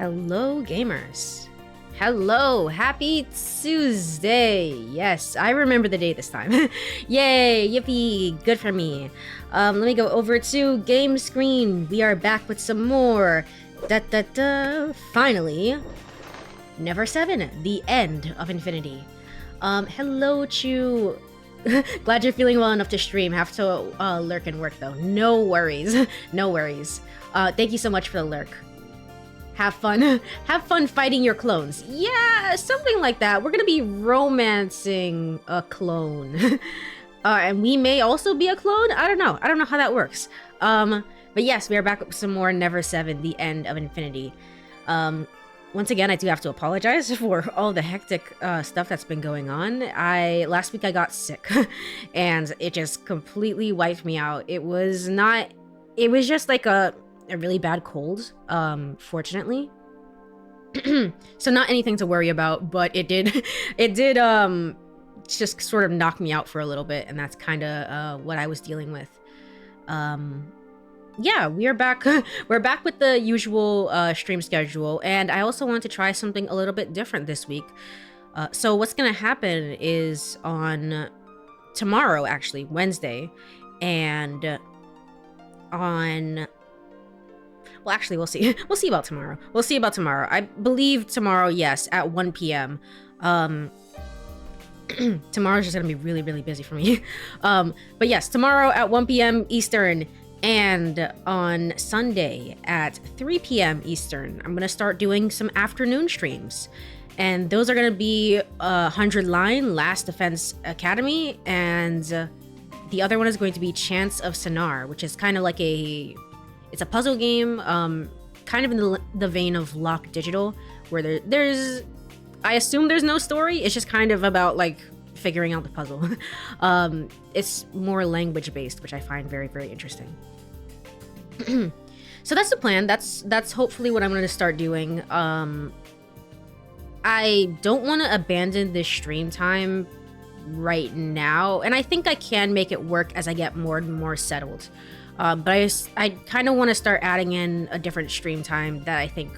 Hello, gamers. Hello, happy Tuesday. Yes, I remember the day this time. Yay, yippee, good for me. Let me go over to game screen. We are back with some more. Finally, Never 7, the end of infinity. Hello, Chu. Glad you're feeling well enough to stream. Have to lurk and work though. No worries. No worries. Thank you so much for the lurk. Have fun. Have fun fighting your clones. Yeah, something like that. We're gonna be romancing a clone. And we may also be a clone. I don't know. I don't know how that works. But yes, we are back with some more Never 7, the end of infinity. Once again, I do have to apologize for all the hectic stuff that's been going on. Last week I got sick and it just completely wiped me out. It was just like a really bad cold, fortunately. So not anything to worry about, but it did just sort of knock me out for a little bit, and that's kind of what I was dealing with. Yeah, we are back. We're back with the usual stream schedule, and I also want to try something a little bit different this week. So what's gonna happen is on tomorrow, actually Wednesday, and on, well, actually, we'll see. We'll see about tomorrow. We'll see about tomorrow. I believe tomorrow, yes, at 1 p.m. Tomorrow's just gonna be really, really busy for me. But yes, tomorrow at 1 p.m. Eastern, and on Sunday at 3 p.m. Eastern, I'm gonna start doing some afternoon streams. And those are gonna be 100 Line, Last Defense Academy, and the other one is going to be Chance of Sonar, which is kind of like it's a puzzle game, kind of in the vein of Lock Digital, where there's, I assume there's no story. It's just kind of about like figuring out the puzzle. It's more language based, which I find very, very interesting. So that's the plan. That's hopefully what I'm going to start doing. I don't want to abandon this stream time right now, and I think I can make it work as I get more and more settled. But I kind of want to start adding in a different stream time that I think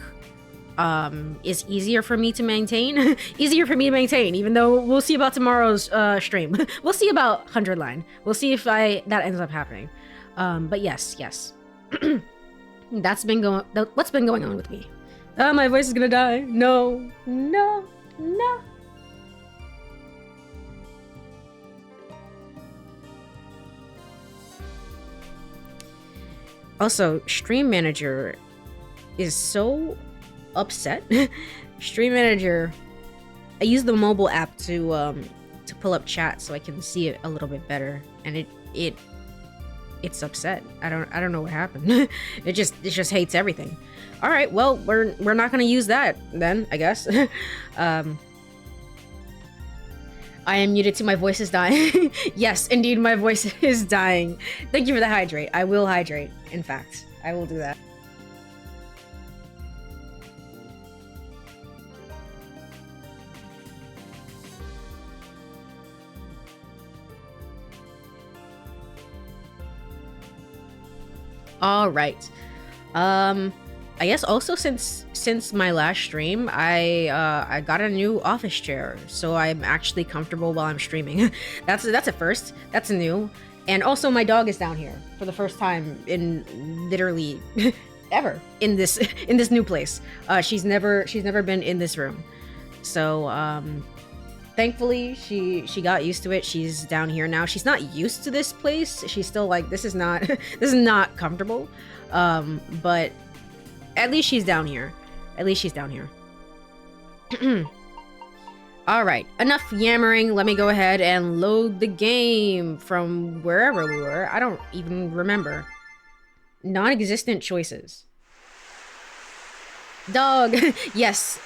is easier for me to maintain. Easier for me to maintain, even though we'll see about tomorrow's stream. We'll see about 100 Line. We'll see if that ends up happening. But yes. What's been going on with me. My voice is gonna die. No. Also, Stream Manager is so upset. Stream Manager, I use the mobile app to pull up chat so I can see it a little bit better, and it's upset. I don't know what happened. it just hates everything. All right, well, we're not gonna use that then, I guess. I am muted too. My voice is dying. Yes, indeed, my voice is dying. Thank you for the hydrate. I will hydrate. In fact, I will do that. All right. I guess also since my last stream, I got a new office chair, so I'm actually comfortable while I'm streaming. That's a first. That's new. And also my dog is down here for the first time in literally ever in this new place. She's never been in this room. So thankfully she got used to it. She's down here now. She's not used to this place. She's still like, this is not comfortable. But at least she's down here. All right, enough yammering. Let me go ahead and load the game from wherever we were. I don't even remember. Non-existent choices. Dog. Yes,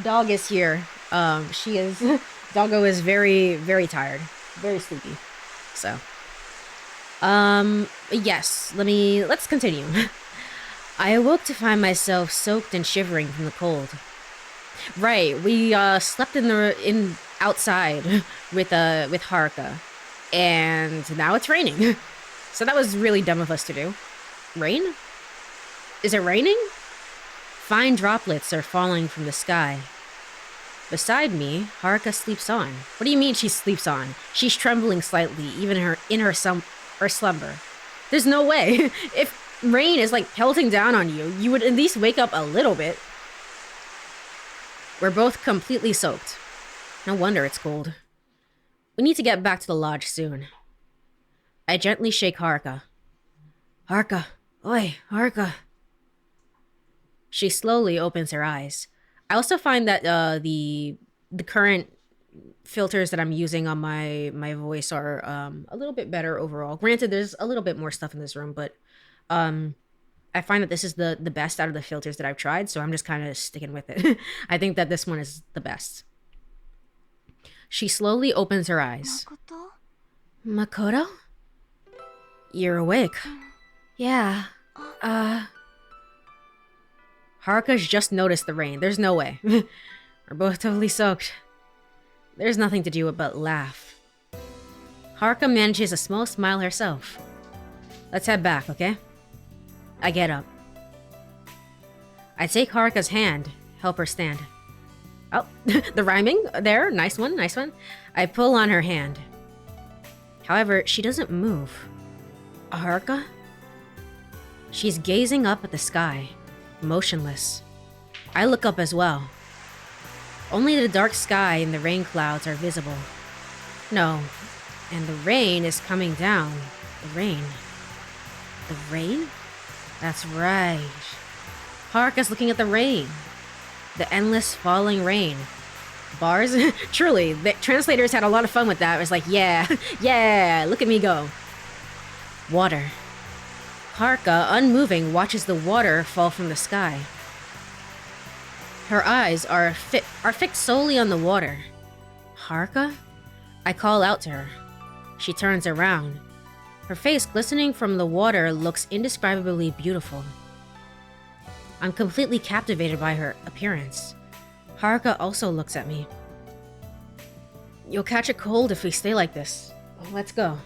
dog is here. She is. Doggo is very, very tired, very sleepy. So, yes. Let's continue. I awoke to find myself soaked and shivering from the cold. Right, we slept outside with Haruka, and now it's raining. So that was really dumb of us to do. Rain? Is it raining? Fine droplets are falling from the sky. Beside me, Haruka sleeps on. What do you mean she sleeps on? She's trembling slightly, even in her slumber. There's no way. If rain is like pelting down on you, you would at least wake up a little bit. We're both completely soaked. No wonder it's cold. We need to get back to the lodge soon. I gently shake Haruka. Haruka. Oi, Haruka. She slowly opens her eyes. I also find that the current filters that I'm using on my voice are a little bit better overall. Granted, there's a little bit more stuff in this room, but I find that this is the best out of the filters that I've tried, so I'm just kind of sticking with it. I think that this one is the best. She slowly opens her eyes. Makoto? You're awake. Yeah. Haruka's just noticed the rain. There's no way. We're both totally soaked. There's nothing to do but laugh. Haruka manages a small smile herself. Let's head back, okay? I get up. I take Haruka's hand, help her stand. Oh, the rhyming there. Nice one, nice one. I pull on her hand. However, she doesn't move. Haruka? She's gazing up at the sky, motionless. I look up as well. Only the dark sky and the rain clouds are visible. No, and the rain is coming down. The rain. The rain? That's right. Haruka's looking at the rain. The endless falling rain. Bars? Truly, the translators had a lot of fun with that. It was like, yeah, yeah, look at me go. Water. Haruka, unmoving, watches the water fall from the sky. Her eyes are fixed solely on the water. Haruka? I call out to her. She turns around. Her face, glistening from the water, looks indescribably beautiful. I'm completely captivated by her appearance. Haruka also looks at me. You'll catch a cold if we stay like this. Let's go.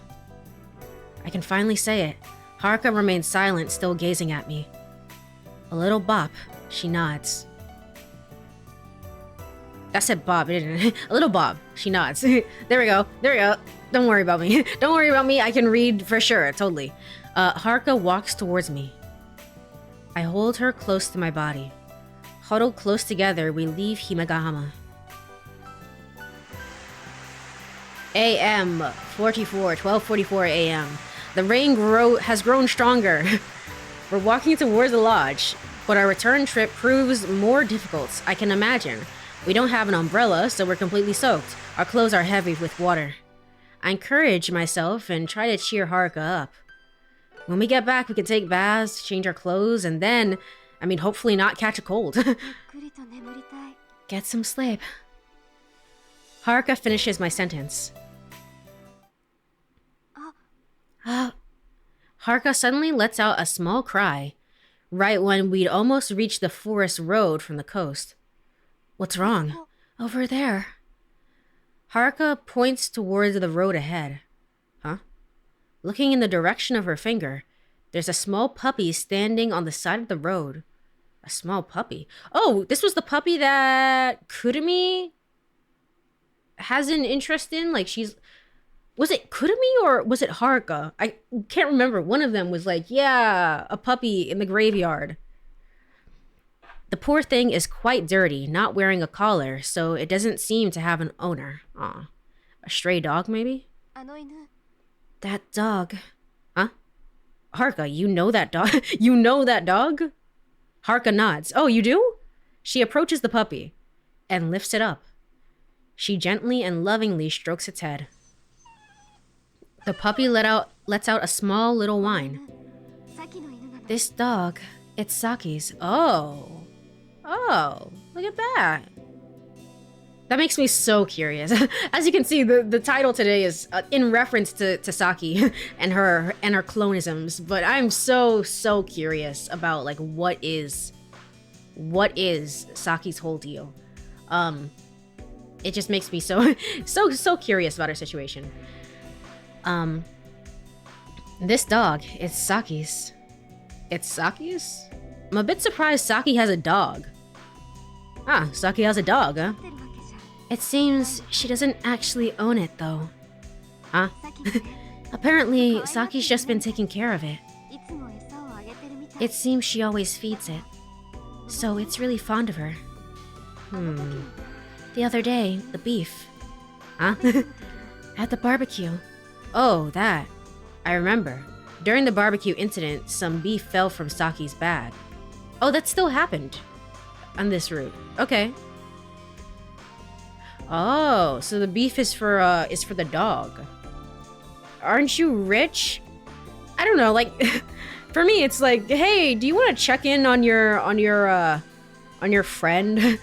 I can finally say it. Haruka remains silent, still gazing at me. A little bop. She nods. That said Bob, didn't it? A little Bob. She nods. There we go. There we go. Don't worry about me. Don't worry about me. I can read for sure. Totally. Haruka walks towards me. I hold her close to my body. Huddled close together, we leave Himegahama. AM 12:44 AM. The rain has grown stronger. We're walking towards the lodge, but our return trip proves more difficult, I can imagine. We don't have an umbrella, so we're completely soaked. Our clothes are heavy with water. I encourage myself and try to cheer Haruka up. When we get back, we can take baths, change our clothes, and then, hopefully not catch a cold. Get some sleep. Haruka finishes my sentence. Haruka suddenly lets out a small cry, right when we'd almost reached the forest road from the coast. What's wrong? Over there. Haruka points towards the road ahead. Huh? Looking in the direction of her finger, there's a small puppy standing on the side of the road. A small puppy? Oh, this was the puppy that Kurumi has an interest in? Was it Kurumi or was it Haruka? I can't remember. One of them was like, yeah, a puppy in the graveyard. The poor thing is quite dirty, not wearing a collar, so it doesn't seem to have an owner. Aw. A stray dog, maybe? That dog. Huh? Haruka, you know that dog? You know that dog? Haruka nods. Oh, you do? She approaches the puppy and lifts it up. She gently and lovingly strokes its head. The puppy lets out a small little whine. This dog, it's Saki's. Oh, look at that. That makes me so curious. As you can see, the title today is in reference to Saki and her clonisms, but I'm so curious about what is Saki's whole deal. It just makes me so curious about her situation. This dog, it's Saki's. It's Saki's? I'm a bit surprised Saki has a dog. Ah, Saki has a dog, huh? It seems she doesn't actually own it, though. Huh? Apparently, Saki's just been taking care of it. It seems she always feeds it. So it's really fond of her. The other day, the beef. Huh? At the barbecue. Oh, that. I remember. During the barbecue incident, some beef fell from Saki's bag. Oh, that still happened. On this route. Okay. Oh, so the beef is for the dog. Aren't you rich? I don't know, like for me it's like, hey, do you want to check in on your friend?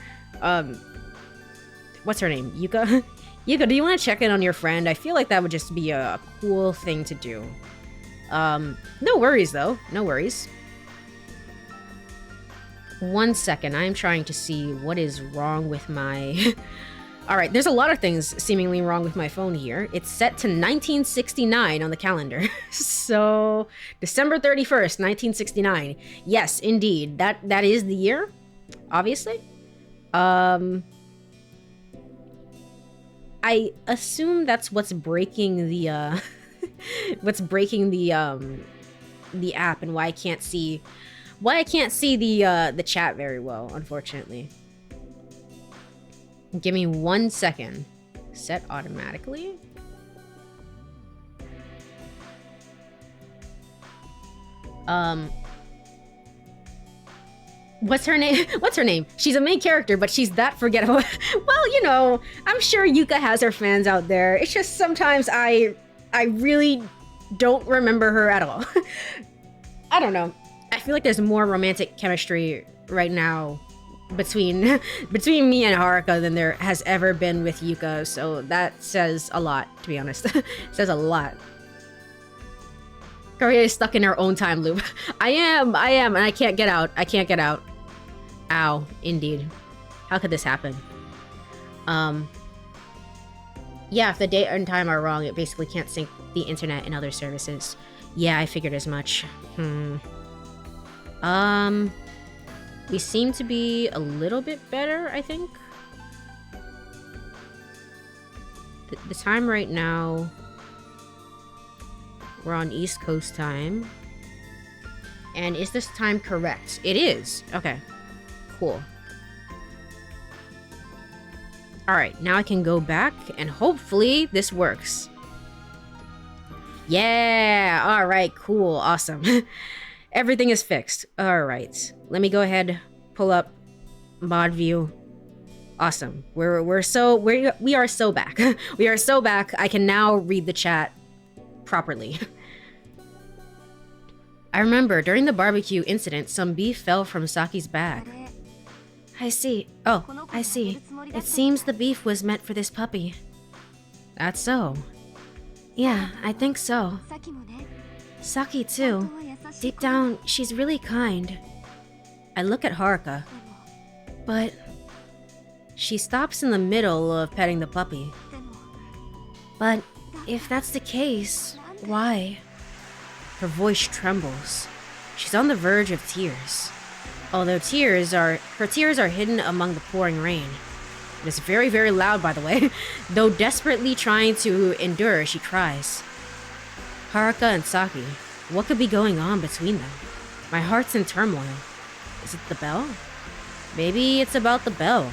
What's her name? Yuka? Yuka, do you want to check in on your friend? I feel like that would just be a cool thing to do. No worries though. No worries. 1 second, I'm trying to see what is wrong with my... Alright, there's a lot of things seemingly wrong with my phone here. It's set to 1969 on the calendar. So, December 31st, 1969. Yes, indeed. That is the year, obviously. I assume that's what's breaking the, what's breaking the app and why I can't see the chat very well, unfortunately. Give me 1 second. Set automatically. What's her name? What's her name? She's a main character, but she's that forgettable. Well, you know, I'm sure Yuka has her fans out there. It's just sometimes I really don't remember her at all. I don't know. I feel like there's more romantic chemistry right now between me and Haruka than there has ever been with Yuka, so that says a lot, to be honest. It says a lot. Courie is stuck in her own time loop. I am, and I can't get out. I can't get out. Ow, indeed. How could this happen? Yeah, if the date and time are wrong, it basically can't sync the internet and other services. Yeah, I figured as much. We seem to be a little bit better, I think. The time right now... We're on East Coast time. And is this time correct? It is. Okay. Cool. Alright, now I can go back and hopefully this works. Yeah! Alright, cool. Awesome. Everything is fixed. Alright. Let me go ahead, pull up mod view. Awesome. We are so back. We are so back. I can now read the chat properly. I remember during the barbecue incident, some beef fell from Saki's bag. I see. Oh, I see. It seems the beef was meant for this puppy. That's so. Yeah, I think so. Saki too. Deep down, she's really kind. I look at Haruka, but she stops in the middle of petting the puppy. But if that's the case, why? Her voice trembles. She's on the verge of tears. Although her tears are hidden among the pouring rain. It is very, very loud, by the way. Though desperately trying to endure, she cries. Haruka and Saki, what could be going on between them? My heart's in turmoil. Is it the bell? Maybe it's about the bell.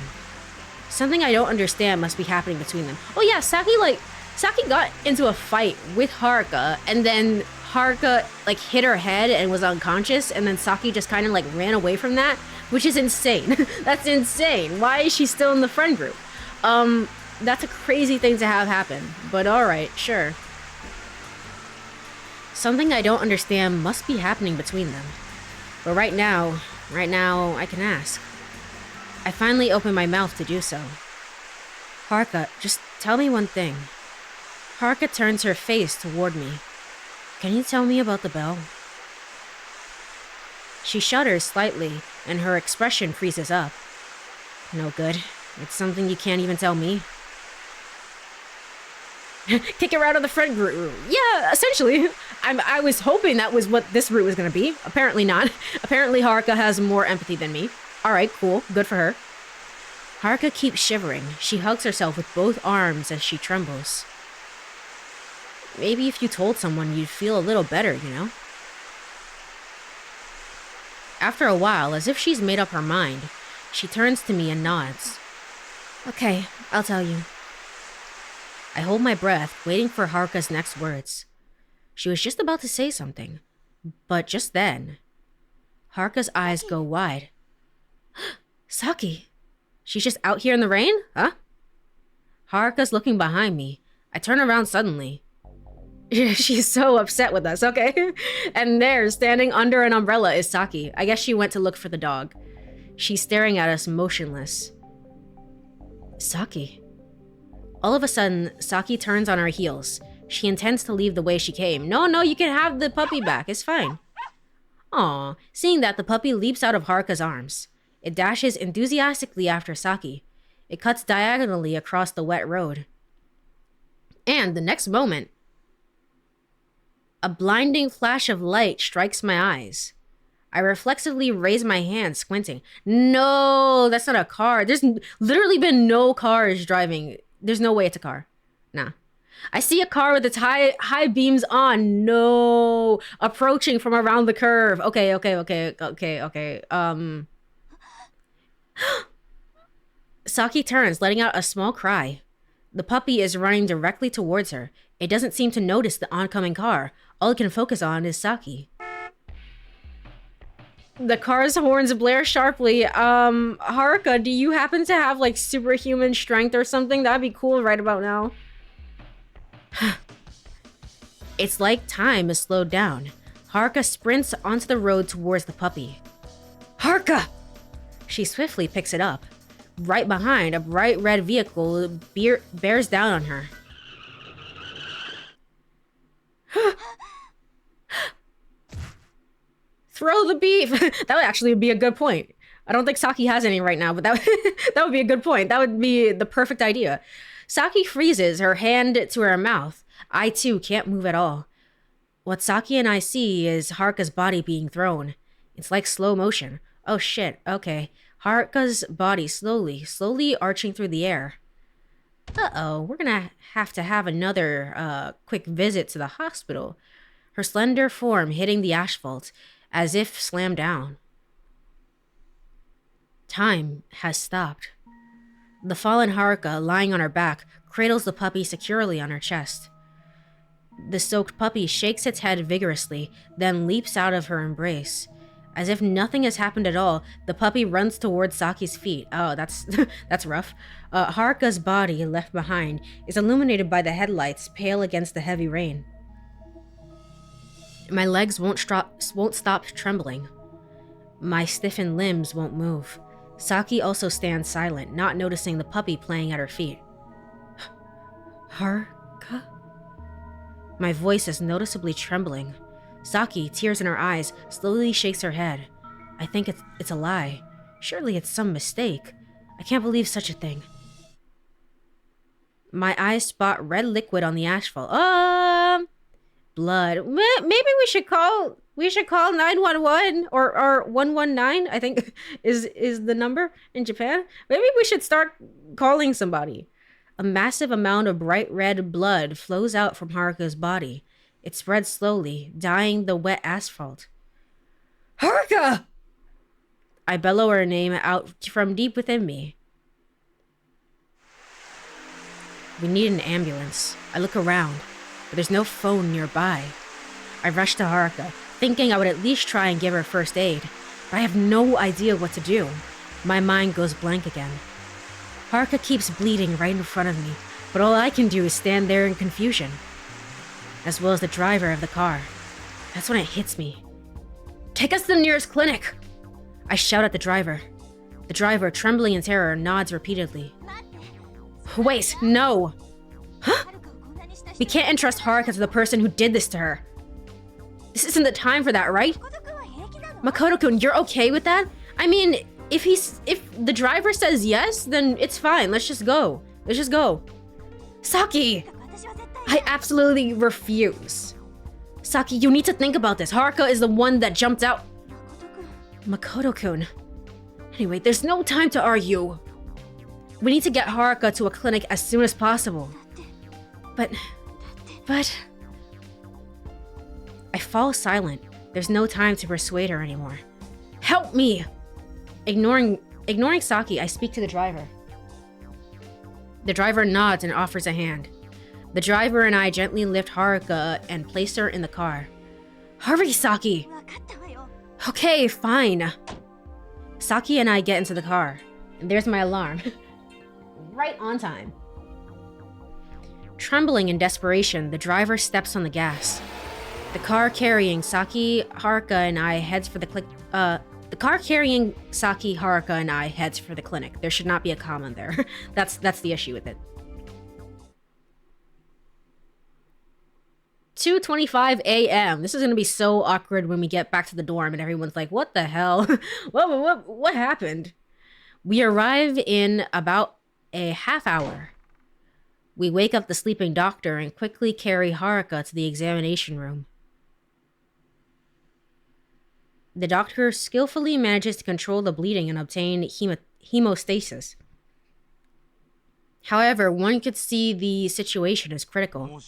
Something I don't understand must be happening between them. Oh yeah, Saki got into a fight with Haruka, and then Haruka hit her head and was unconscious, and then Saki just kind of ran away from that, which is insane. That's insane. Why is she still in the friend group? That's a crazy thing to have happen, but alright, sure. Something I don't understand must be happening between them. But right now, I can ask. I finally open my mouth to do so. Haruka, just tell me one thing. Haruka turns her face toward me. Can you tell me about the bell? She shudders slightly, and her expression freezes up. No good. It's something you can't even tell me. Kick it right on the front route. Yeah, essentially. I was hoping that was what this route was gonna be. Apparently not. Apparently Haruka has more empathy than me. Alright, cool. Good for her. Haruka keeps shivering. She hugs herself with both arms as she trembles. Maybe if you told someone, you'd feel a little better, you know? After a while, as if she's made up her mind, she turns to me and nods. Okay, I'll tell you. I hold my breath, waiting for Haruka's next words. She was just about to say something, but just then, Haruka's eyes go wide. Saki, she's just out here in the rain? Huh? Haruka's looking behind me. I turn around suddenly. She's so upset with us, okay? And there, standing under an umbrella, is Saki. I guess she went to look for the dog. She's staring at us, motionless. Saki. All of a sudden, Saki turns on her heels. She intends to leave the way she came. No, you can have the puppy back. It's fine. Aw, seeing that, the puppy leaps out of Haruka's arms. It dashes enthusiastically after Saki. It cuts diagonally across the wet road. And the next moment, a blinding flash of light strikes my eyes. I reflexively raise my hand, squinting. No, that's not a car. There's literally been no cars driving. There's no way it's a car. Nah. I see a car with its high beams on. No. Approaching from around the curve. Okay. Saki turns, letting out a small cry. The puppy is running directly towards her. It doesn't seem to notice the oncoming car. All it can focus on is Saki. The car's horns blare sharply. Haruka, do you happen to have like superhuman strength or something? That'd be cool right about now. It's like time is slowed down. Haruka sprints onto the road towards the puppy. Haruka! She swiftly picks it up. Right behind, a bright red vehicle bears down on her. Throw the beef! That would actually be a good point. I don't think Saki has any right now, but that would be a good point. That would be the perfect idea. Saki freezes, her hand to her mouth. I too can't move at all. What Saki and I see is Haruka's body being thrown. It's like slow motion. Oh shit, okay. Haruka's body slowly arching through the air. Uh-oh, we're gonna have to have another quick visit to the hospital. Her slender form hitting the asphalt, as if slammed down. Time has stopped. The fallen Haruka, lying on her back, cradles the puppy securely on her chest. The soaked puppy shakes its head vigorously, then leaps out of her embrace. As if nothing has happened at all, the puppy runs towards Saki's feet. Oh, that's that's rough. Haruka's body, left behind, is illuminated by the headlights, pale against the heavy rain. My legs won't stop trembling. My stiffened limbs won't move. Saki also stands silent, not noticing the puppy playing at her feet. Haruka? My voice is noticeably trembling. Saki, tears in her eyes, slowly shakes her head. I think it's a lie. Surely it's some mistake. I can't believe such a thing. My eyes spot red liquid on the asphalt. Blood. Maybe we should call 911 or 119, I think is the number in Japan. Maybe we should start calling somebody. A massive amount of bright red blood flows out from Haruka's body. It spreads slowly, dyeing the wet asphalt. Haruka! I bellow her name out from deep within me. We need an ambulance. I look around, but there's no phone nearby. I rush to Haruka, thinking I would at least try and give her first aid, but I have no idea what to do. My mind goes blank again. Haruka keeps bleeding right in front of me, but all I can do is stand there in confusion, as well as the driver of the car. That's when it hits me. Take us to the nearest clinic! I shout at the driver. The driver, trembling in terror, nods repeatedly. Wait, no! Huh? We can't entrust Haruka to the person who did this to her. This isn't the time for that, right? Makoto-kun, you're okay with that? I mean, if the driver says yes, then it's fine. Let's just go. Saki! I absolutely refuse. Saki, you need to think about this. Haruka is the one that jumped out. Makoto-kun. Anyway, there's no time to argue. We need to get Haruka to a clinic as soon as possible. But... I fall silent. There's no time to persuade her anymore. Help me! Ignoring Saki, I speak to the driver. The driver nods and offers a hand. The driver and I gently lift Haruka and place her in the car. Hurry, Saki! Okay, fine. Saki and I get into the car. And there's my alarm. Right on time. Trembling in desperation, the driver steps on the gas. The car carrying Saki, Haruka, and I heads for the clinic. The car carrying Saki, Haruka, and I heads for the clinic. There should not be a comma there. That's the issue with it. 2:25 a.m. This is gonna be so awkward when we get back to the dorm and everyone's like, "What the hell? What happened?" We arrive in about a half hour. We wake up the sleeping doctor and quickly carry Haruka to the examination room. The doctor skillfully manages to control the bleeding and obtain hemostasis. However, one could see the situation is critical.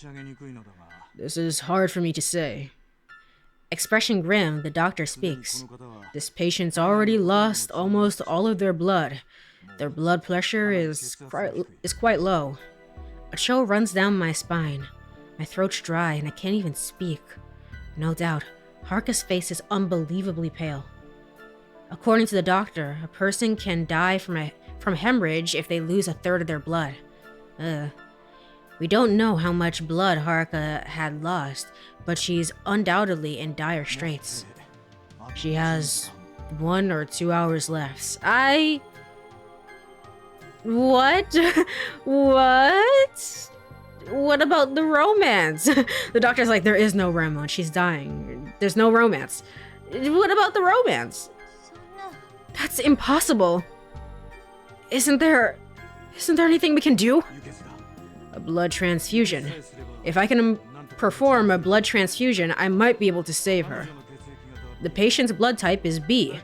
This is hard for me to say. Expression grim, the doctor speaks. This patient's already lost almost all of their blood. Their blood pressure is quite low. A chill runs down my spine. My throat's dry and I can't even speak. No doubt, Haruka's face is unbelievably pale. According to the doctor, a person can die from hemorrhage if they lose a third of their blood. We don't know how much blood Haruka had lost, but she's undoubtedly in dire straits. She has 1 or 2 hours left. What? What? What about the romance? The doctor's like, there is no romance. She's dying. There's no romance. What about the romance? That's impossible. Isn't there anything we can do? A blood transfusion. If I can perform a blood transfusion, I might be able to save her. The patient's blood type is B.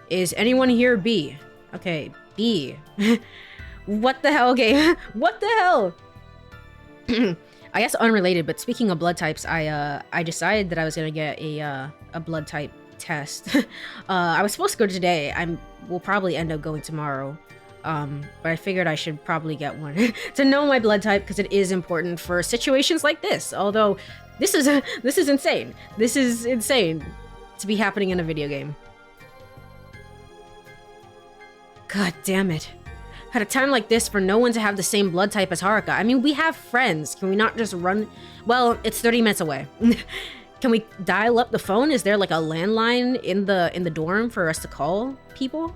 Is anyone here B? Okay, B. What the hell, okay? What the hell? I guess unrelated, but speaking of blood types, I decided that I was gonna get a blood type test. I was supposed to go today. We'll probably end up going tomorrow. But I figured I should probably get one to know my blood type because it is important for situations like this. Although this is insane. This is insane to be happening in a video game. God damn it. At a time like this, for no one to have the same blood type as Haruka. I mean, we have friends. Can we not just run? Well, it's 30 minutes away. Can we dial up the phone? Is there like a landline in the dorm for us to call people?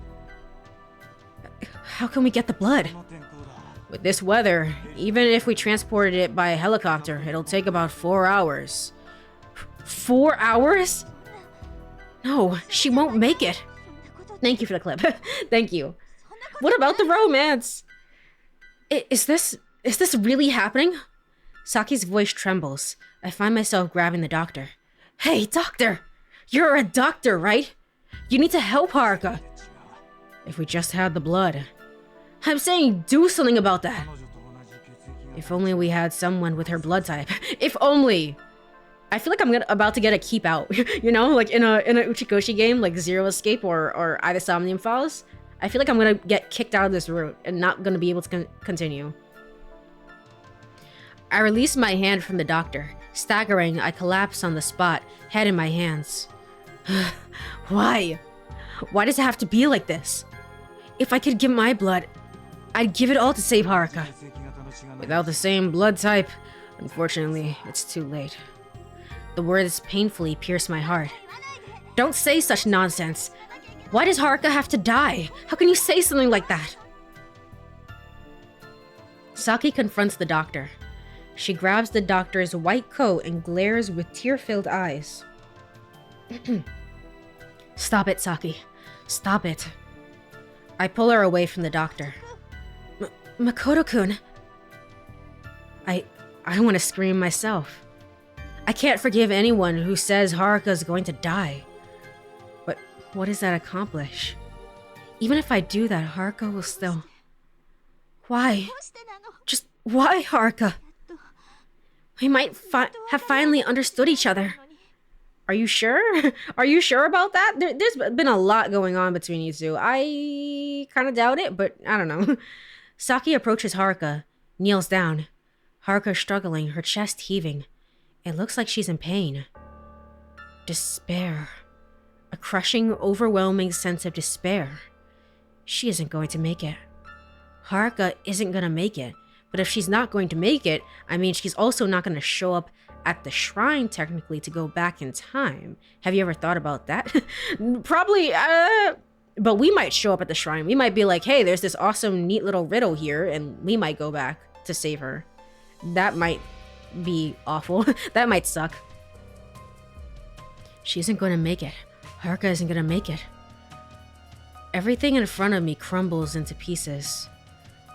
How can we get the blood? With this weather, even if we transported it by helicopter, it'll take about 4 hours. 4 hours? No, she won't make it. Thank you for the clip. Thank you. What about the romance? Is this really happening? Saki's voice trembles. I find myself grabbing the doctor. Hey, doctor! You're a doctor, right? You need to help Haruka. If we just had the blood. I'm saying do something about that. If only we had someone with her blood type. If only. I feel like I'm about to get a keep out. You know, like in a Uchikoshi game, like Zero Escape or either Somnium Files. I feel like I'm gonna get kicked out of this route and not gonna be able to continue. I release my hand from the doctor. Staggering, I collapse on the spot, head in my hands. Why? Why does it have to be like this? If I could give my blood, I'd give it all to save Haruka. Without the same blood type, unfortunately, it's too late. The words painfully pierce my heart. Don't say such nonsense. Why does Haruka have to die? How can you say something like that? Saki confronts the doctor. She grabs the doctor's white coat and glares with tear-filled eyes. Stop it, Saki. Stop it. I pull her away from the doctor. Makoto-kun. I I want to scream myself. I can't forgive anyone who says Haruka's going to die. But what does that accomplish? Even if I do that, Haruka will still... Why? Just why, Haruka? We might have finally understood each other. Are you sure? Are you sure about that? There's been a lot going on between you two. I kind of doubt it, but I don't know. Saki approaches Haruka, kneels down. Haruka struggling, her chest heaving. It looks like she's in pain. Despair. A crushing, overwhelming sense of despair. She isn't going to make it. Haruka isn't going to make it. But if she's not going to make it, I mean, she's also not going to show up at the shrine, technically, to go back in time. Have you ever thought about that? Probably, but we might show up at the shrine. We might be like, hey, there's this awesome, neat little riddle here, and we might go back to save her. That might be awful. That might suck. She isn't going to make it. Haruka isn't going to make it. Everything in front of me crumbles into pieces.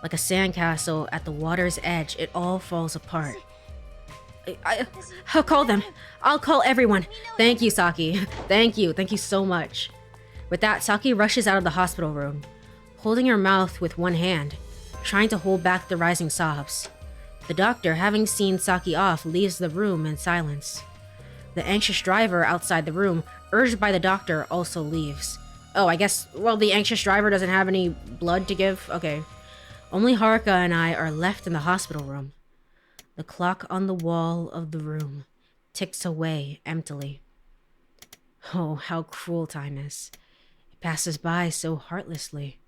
Like a sandcastle at the water's edge, it all falls apart. I'll call them. I'll call everyone. Thank you, Saki. Thank you. Thank you so much. With that, Saki rushes out of the hospital room, holding her mouth with one hand, trying to hold back the rising sobs. The doctor, having seen Saki off, leaves the room in silence. The anxious driver outside the room, urged by the doctor, also leaves. Oh, I guess, well, the anxious driver doesn't have any blood to give? Okay. Only Haruka and I are left in the hospital room. The clock on the wall of the room ticks away emptily. Oh, how cruel time is. It passes by so heartlessly.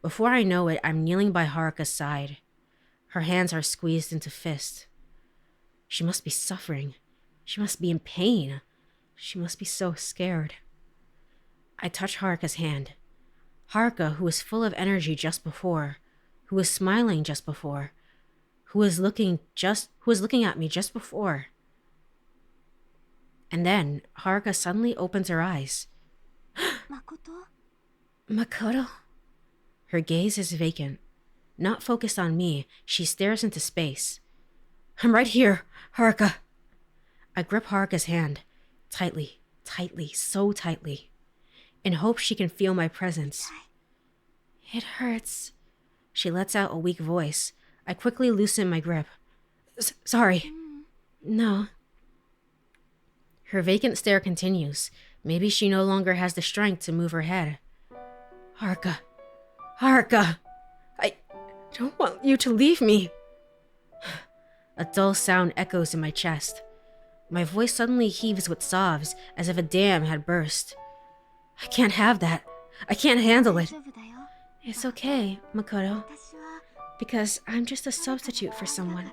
Before I know it, I'm kneeling by Haruka's side. Her hands are squeezed into fists. She must be suffering. She must be in pain. She must be so scared. I touch Haruka's hand. Haruka, who was full of energy just before, who was smiling just before, who was looking at me just before. And then Haruka suddenly opens her eyes. Makoto? Her gaze is vacant. Not focused on me, she stares into space. I'm right here, Haruka. I grip Haruka's hand, tightly, so tightly, in hopes she can feel my presence. It hurts. She lets out a weak voice. I quickly loosen my grip. Sorry. No. Her vacant stare continues. Maybe she no longer has the strength to move her head. Haruka. Haruka! I don't want you to leave me. A dull sound echoes in my chest. My voice suddenly heaves with sobs, as if a dam had burst. I can't have that. I can't handle it. It's okay, Makoto. Because I'm just a substitute for someone.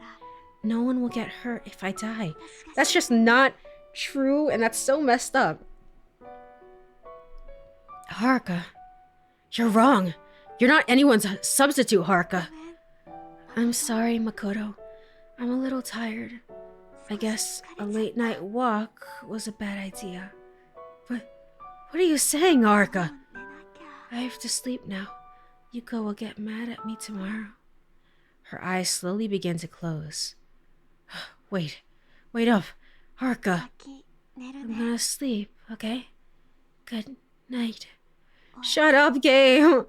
No one will get hurt if I die. That's just not true, and that's so messed up. Haruka, you're wrong. You're not anyone's substitute, Haruka. I'm sorry, Makoto. I'm a little tired. I guess a late night walk was a bad idea. But what are you saying, Haruka? I have to sleep now. Yuko will get mad at me tomorrow. Her eyes slowly begin to close. Wait up, Haruka. I'm gonna sleep, okay? Good night. Shut up, game.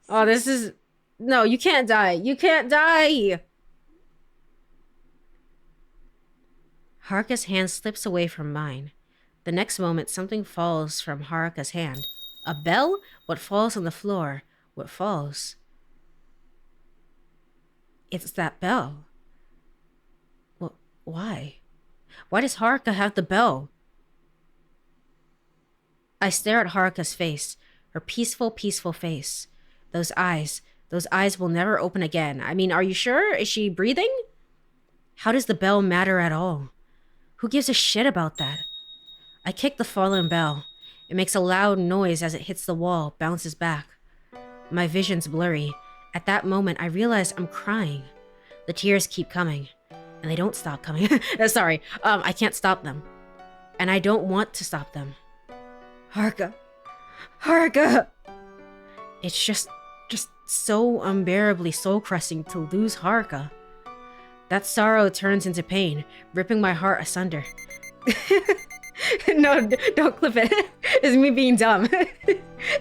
Oh, this is... No, you can't die. You can't die! Haruka's hand slips away from mine. The next moment, something falls from Haruka's hand. A bell? What falls on the floor? What falls? It's that bell. Well, why? Why does Haruka have the bell? I stare at Haruka's face, her peaceful face. Those eyes will never open again. I mean, are you sure? Is she breathing? How does the bell matter at all? Who gives a shit about that? I kick the fallen bell. It makes a loud noise as it hits the wall, bounces back. My vision's blurry. At that moment, I realize I'm crying. The tears keep coming, and they don't stop coming. Sorry, I can't stop them. And I don't want to stop them. Haruka! It's just so unbearably soul-crushing to lose Haruka. That sorrow turns into pain, ripping my heart asunder. No, don't clip it. It's me being dumb.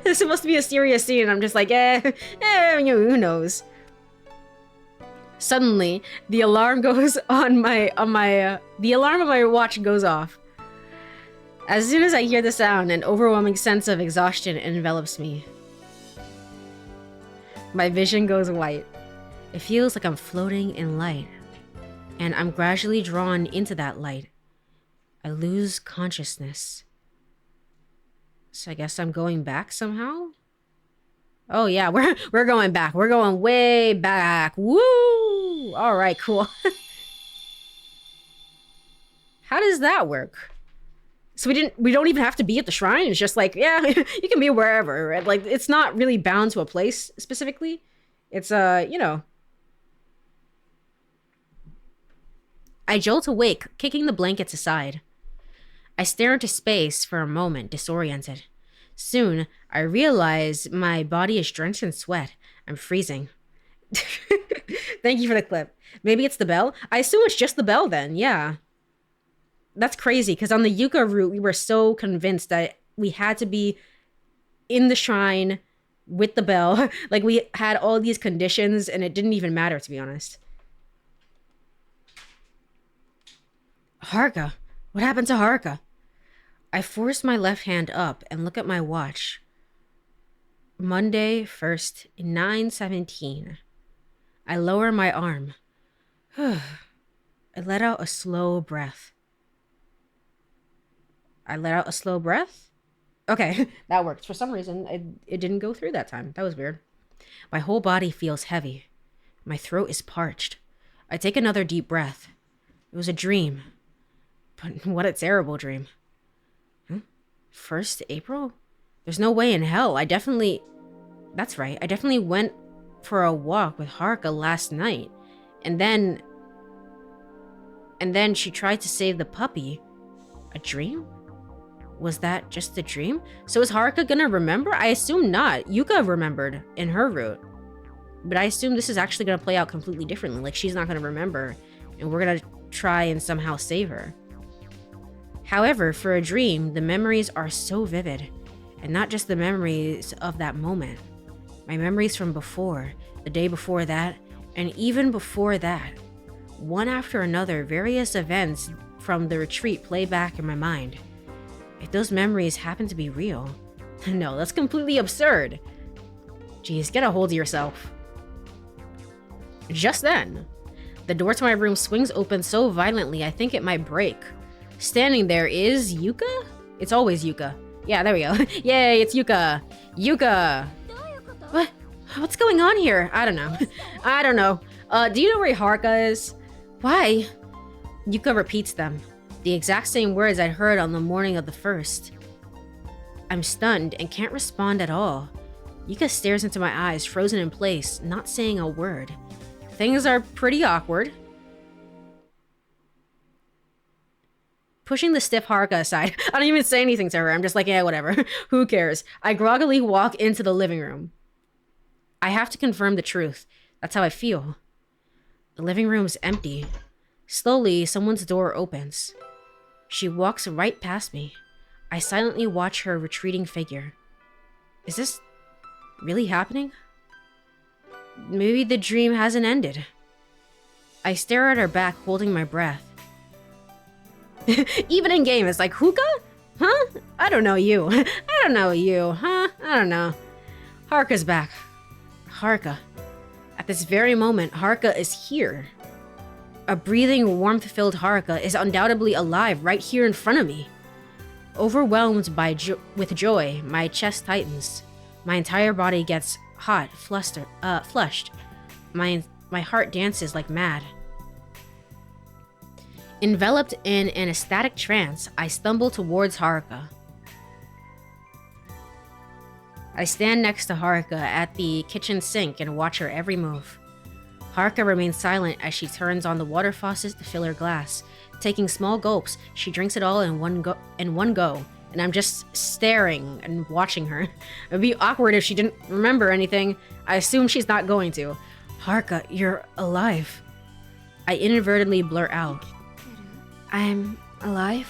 It's supposed to be a serious scene, and I'm just like, who knows? Suddenly, the alarm goes the alarm on my watch goes off. As soon as I hear the sound, an overwhelming sense of exhaustion envelops me. My vision goes white. It feels like I'm floating in light, and I'm gradually drawn into that light. I lose consciousness. So I guess I'm going back somehow? Oh yeah, we're going back. We're going way back. Woo! All right, cool. How does that work? So we don't even have to be at the shrine. It's just like, yeah, you can be wherever, right? Like, it's not really bound to a place specifically. It's you know. I jolt awake, kicking the blankets aside. I stare into space for a moment, disoriented. Soon, I realize my body is drenched in sweat. I'm freezing. Thank you for the clip. Maybe it's the bell? I assume it's just the bell then, yeah. That's crazy, because on the Yucca route, we were so convinced that we had to be in the shrine with the bell. Like, we had all these conditions, and it didn't even matter, to be honest. Haruka. What happened to Haruka? I force my left hand up and look at my watch. Monday, 1st, 9:17. I lower my arm. I let out a slow breath. Okay, that worked. For some reason, it didn't go through that time. That was weird. My whole body feels heavy. My throat is parched. I take another deep breath. It was a dream. But what a terrible dream. 1st April? There's no way in hell. That's right. I definitely went for a walk with Haruka last night. And then she tried to save the puppy. A dream? Was that just a dream? So is Haruka gonna remember? I assume not. Yuka remembered in her route. But I assume this is actually gonna play out completely differently. Like, she's not gonna remember. And we're gonna try and somehow save her. However, for a dream, the memories are so vivid, and not just the memories of that moment. My memories from before, the day before that, and even before that. One after another, various events from the retreat play back in my mind. If those memories happen to be real, no, that's completely absurd. Jeez, get a hold of yourself. Just then, the door to my room swings open so violently I think it might break. Standing there is Yuka? It's always Yuka. Yeah, there we go. Yay, it's Yuka. Yuka! What? What's going on here? I don't know. I don't know. Do you know where Haruka is? Why? Yuka repeats them. The exact same words I'd heard on the morning of the 1st. I'm stunned and can't respond at all. Yuka stares into my eyes, frozen in place, not saying a word. Things are pretty awkward. Pushing the stiff Haruka aside, I don't even say anything to her. I'm just like, yeah, whatever. Who cares? I groggily walk into the living room. I have to confirm the truth. That's how I feel. The living room's empty. Slowly, someone's door opens. She walks right past me. I silently watch her retreating figure. Is this really happening? Maybe the dream hasn't ended. I stare at her back, holding my breath. Even in game, it's like, Huka? Huh? I don't know you. I don't know you, huh? I don't know. Haruka's back. Haruka. At this very moment, Haruka is here. A breathing, warmth-filled Haruka is undoubtedly alive right here in front of me. Overwhelmed with joy, my chest tightens. My entire body gets hot, flushed. My heart dances like mad. Enveloped in an ecstatic trance, I stumble towards Haruka. I stand next to Haruka at the kitchen sink and watch her every move. Haruka remains silent as she turns on the water faucet to fill her glass. Taking small gulps, she drinks it all in one go, and I'm just staring and watching her. It'd be awkward if she didn't remember anything. I assume she's not going to. Haruka, you're alive. I inadvertently blurt out, I'm alive?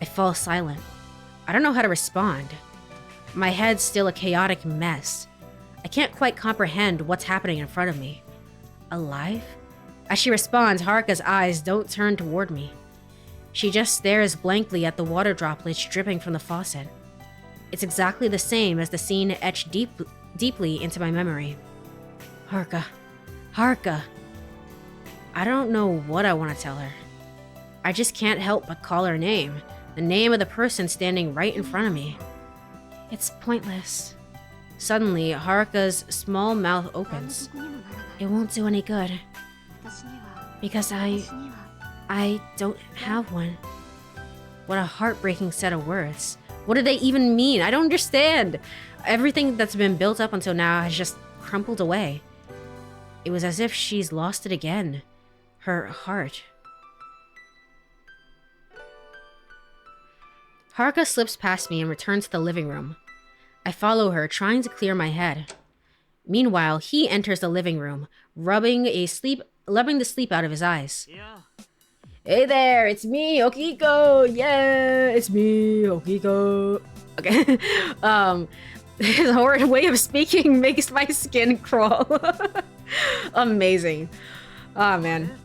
I fall silent. I don't know how to respond. My head's still a chaotic mess. I can't quite comprehend what's happening in front of me. Alive? As she responds, Haruka's eyes don't turn toward me. She just stares blankly at the water droplets dripping from the faucet. It's exactly the same as the scene etched deeply into my memory. Haruka. Haruka. I don't know what I want to tell her. I just can't help but call her name, the name of the person standing right in front of me. It's pointless. Suddenly, Haruka's small mouth opens. It won't do any good. Because I don't have one. What a heartbreaking set of words. What do they even mean? I don't understand. Everything that's been built up until now has just crumpled away. It was as if she's lost it again. Her heart. Haruka slips past me and returns to the living room. I follow her, trying to clear my head. Meanwhile, he enters the living room, rubbing the sleep out of his eyes. Yeah. Hey there, it's me, Okiko! Yeah, it's me, Okiko. Okay. His horrid way of speaking makes my skin crawl. Amazing. Oh, man.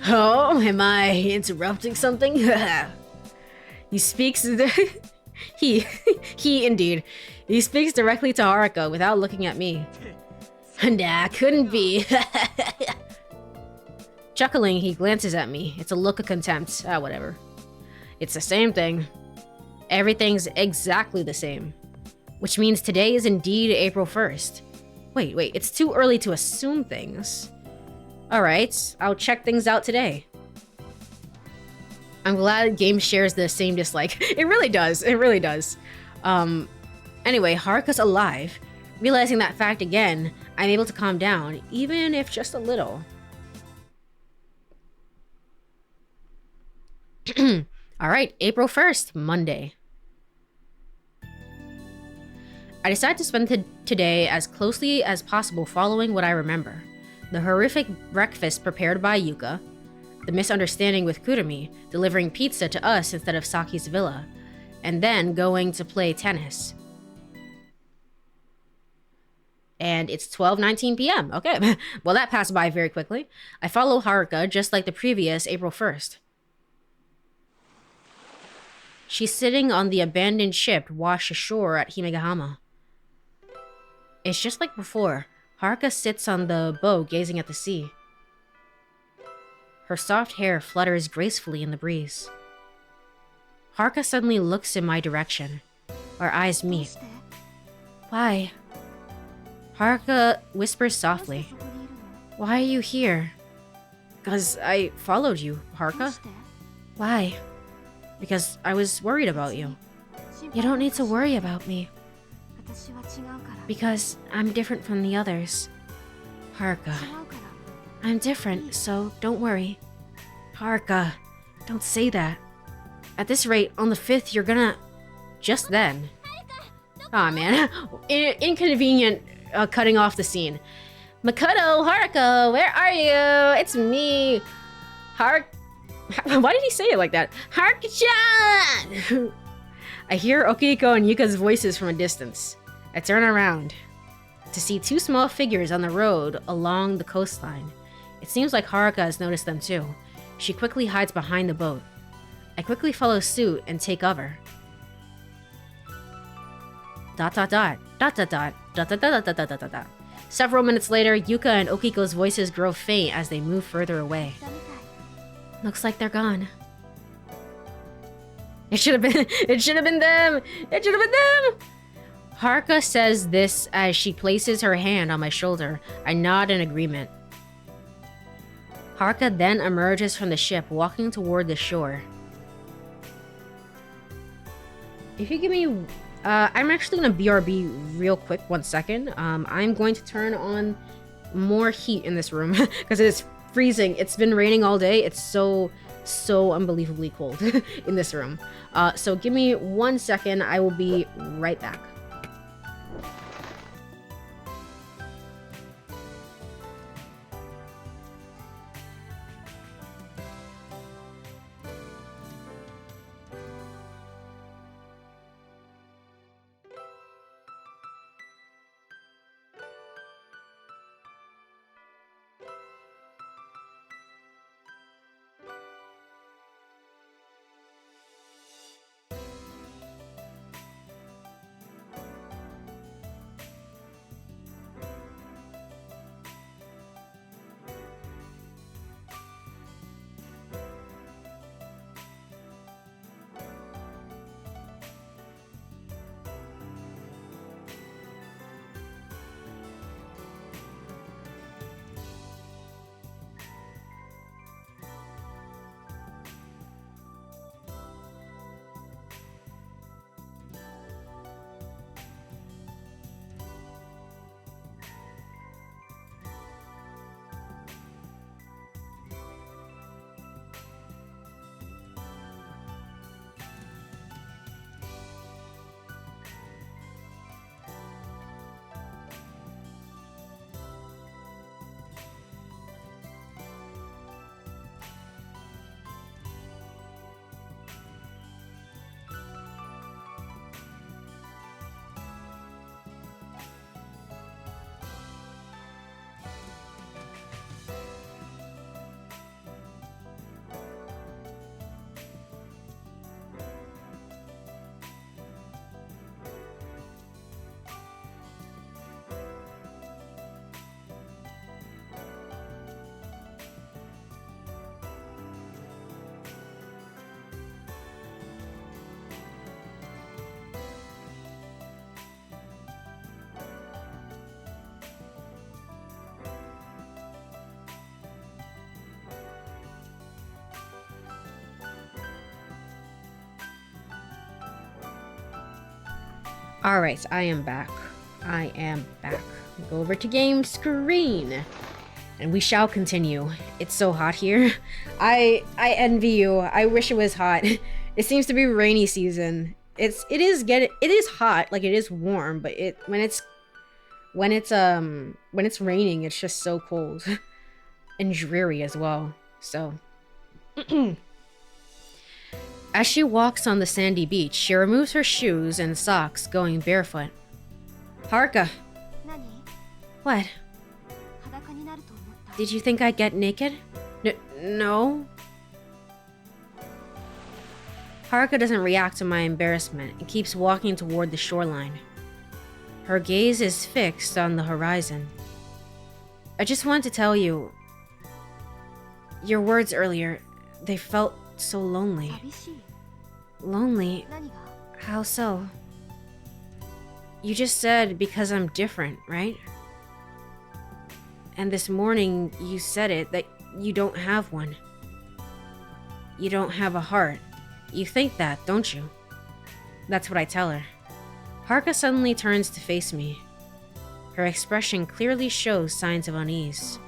Oh, am I interrupting something? He speaks... he indeed. He speaks directly to Haruka without looking at me. Nah, couldn't be. Chuckling, he glances at me. It's a look of contempt. Whatever. It's the same thing. Everything's exactly the same. Which means today is indeed April 1st. Wait, it's too early to assume things. Alright, I'll check things out today. I'm glad game shares the same dislike. It really does. Anyway, Haruka's alive. Realizing that fact again, I'm able to calm down, even if just a little. Alright, April 1st, Monday. I decide to spend today as closely as possible following what I remember. The horrific breakfast prepared by Yuka, the misunderstanding with Kurumi, delivering pizza to us instead of Saki's villa, and then going to play tennis. And it's 12:19 p.m. Okay, well that passed by very quickly. I follow Haruka just like the previous April 1st. She's sitting on the abandoned ship washed ashore at Himegahama. It's just like before. Haruka sits on the boat gazing at the sea. Her soft hair flutters gracefully in the breeze. Haruka suddenly looks in my direction. Our eyes meet. Why? Haruka whispers softly. Why are you here? Because I followed you, Haruka. Why? Because I was worried about you. You don't need to worry about me. Because I'm different from the others. Haruka. I'm different, so don't worry. Haruka, don't say that. At this rate, on the 5th, you're gonna... Just then. Aw, man. Inconvenient cutting off the scene. Makoto, Haruka, where are you? It's me. Why did he say it like that? Haruka-chan! I hear Okiko and Yuka's voices from a distance. I turn around to see two small figures on the road along the coastline. It seems like Haruka has noticed them too. She quickly hides behind the boat. I quickly follow suit and take cover. ... Several minutes later, Yuka and Okiko's voices grow faint as they move further away. Looks like they're gone. It should have been them! It should have been them! Haruka says this as she places her hand on my shoulder. I nod in agreement. Haruka then emerges from the ship, walking toward the shore. If you give me... I'm actually going to BRB real quick, 1 second. I'm going to turn on more heat in this room, because it is freezing. It's been raining all day. It's so unbelievably cold in this room. So give me 1 second. I will be right back. Alright, I am back. I am back. Go over to game screen. And we shall continue. It's so hot here. I envy you. I wish it was hot. It seems to be rainy season. It is hot, like it is warm, but when it's raining, it's just so cold. And dreary as well. So as she walks on the sandy beach, she removes her shoes and socks, going barefoot. Haruka. What? Did you think I'd get naked? No. Haruka doesn't react to my embarrassment and keeps walking toward the shoreline. Her gaze is fixed on the horizon. I just wanted to tell you, your words earlier, they felt so lonely. Lonely? How so? You just said because I'm different, right? And this morning you said it, that you don't have one. You don't have a heart. You think that, don't you? That's what I tell her. Haruka suddenly turns to face me. Her expression clearly shows signs of unease.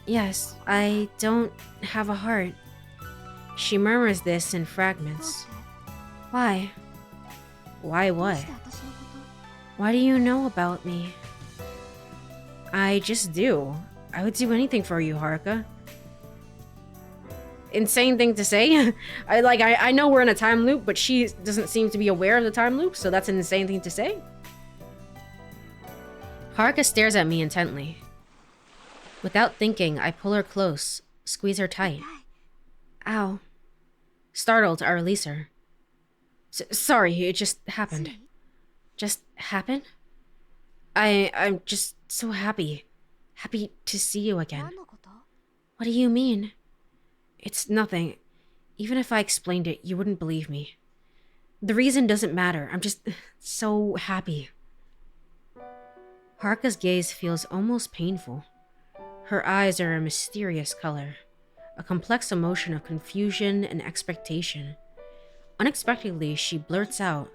Yes, I don't have a heart. She murmurs this in fragments. Why? Why what? Why do you know about me? I just do. I would do anything for you, Haruka. Insane thing to say. I know we're in a time loop, but she doesn't seem to be aware of the time loop, so that's an insane thing to say. Haruka stares at me intently. Without thinking, I pull her close, squeeze her tight. Ow. Startled, I release her. Sorry, it just happened. Just happened? I'm just so happy. Happy to see you again. What do you mean? It's nothing. Even if I explained it, you wouldn't believe me. The reason doesn't matter. I'm just so happy. Haruka's gaze feels almost painful. Her eyes are a mysterious color, a complex emotion of confusion and expectation. Unexpectedly, she blurts out,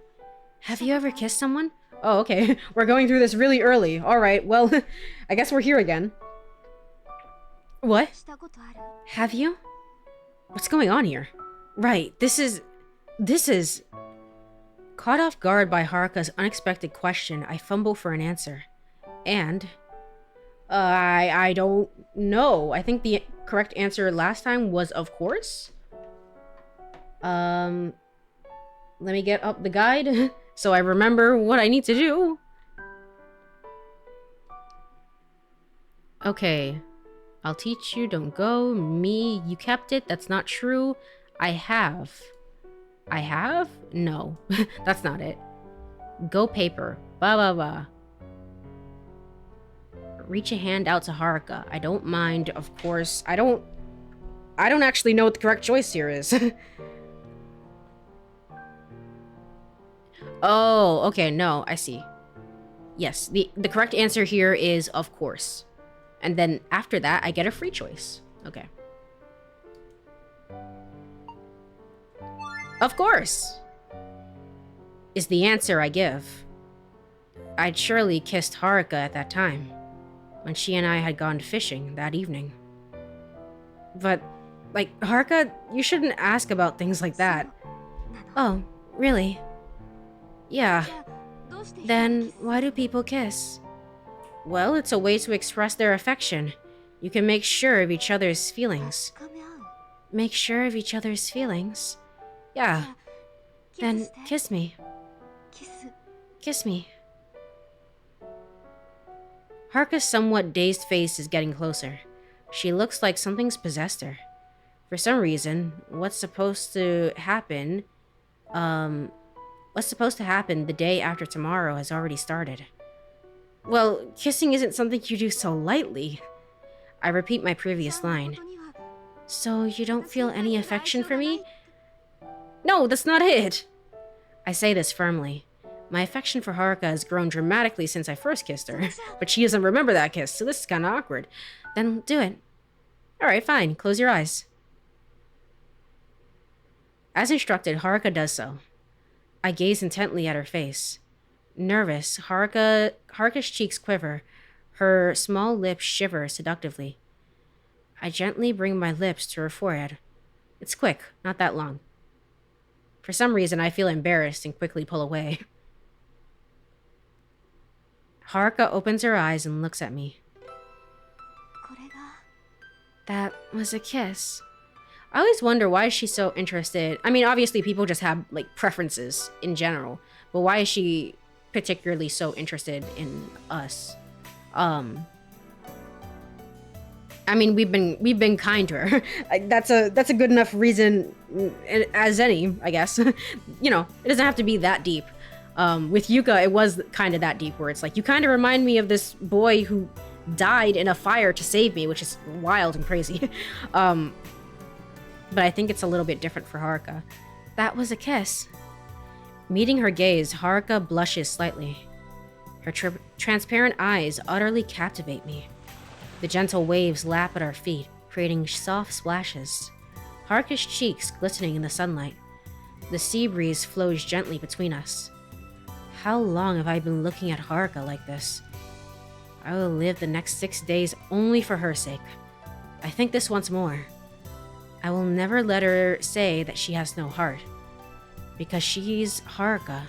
"Have you ever kissed someone?" Oh, okay. We're going through this really early. Alright, well, I guess we're here again. What? Have you? What's going on here? Right, this is... Caught off guard by Haruka's unexpected question, I fumble for an answer. And... I don't know. I think the correct answer last time was of course. Let me get up the guide so I remember what I need to do. Okay. I'll teach you, don't go. Me, you kept it. That's not true. I have. I have? No. That's not it. Go paper. Ba ba ba. Reach a hand out to Haruka. I don't mind, of course. I don't actually know what the correct choice here is. Oh, okay, no, I see. Yes, the correct answer here is of course. And then after that, I get a free choice. Okay. Of course! Is the answer I give. I'd surely kissed Haruka at that time, when she and I had gone fishing that evening. But, like, Haruka, you shouldn't ask about things like that. Oh, really? Yeah. Then, why do people kiss? Well, it's a way to express their affection. You can make sure of each other's feelings. Make sure of each other's feelings? Yeah. Then, kiss me. Kiss me. Haruka's somewhat dazed face is getting closer. She looks like something's possessed her. For some reason, what's supposed to happen the day after tomorrow has already started. Well, kissing isn't something you do so lightly. I repeat my previous line. So you don't feel any affection for me? No, that's not it! I say this firmly. My affection for Haruka has grown dramatically since I first kissed her, but she doesn't remember that kiss, so this is kinda awkward. Then do it. Alright, fine. Close your eyes. As instructed, Haruka does so. I gaze intently at her face. Nervous, Haruka's cheeks quiver. Her small lips shiver seductively. I gently bring my lips to her forehead. It's quick, not that long. For some reason, I feel embarrassed and quickly pull away. Haruka opens her eyes and looks at me. That was a kiss. I always wonder why she's so interested. I mean, obviously people just have like preferences in general, but why is she particularly so interested in us? I mean, we've been kind to her. That's a good enough reason as any, I guess. You know, it doesn't have to be that deep. With Yuka, it was kind of that deep, where it's like, you kind of remind me of this boy who died in a fire to save me, which is wild and crazy. But I think it's a little bit different for Haruka. That was a kiss. Meeting her gaze, Haruka blushes slightly. Her transparent eyes utterly captivate me. The gentle waves lap at our feet, creating soft splashes. Haruka's cheeks glistening in the sunlight. The sea breeze flows gently between us. How long have I been looking at Haruka like this? I will live the next 6 days only for her sake. I think this once more. I will never let her say that she has no heart. Because she's Haruka.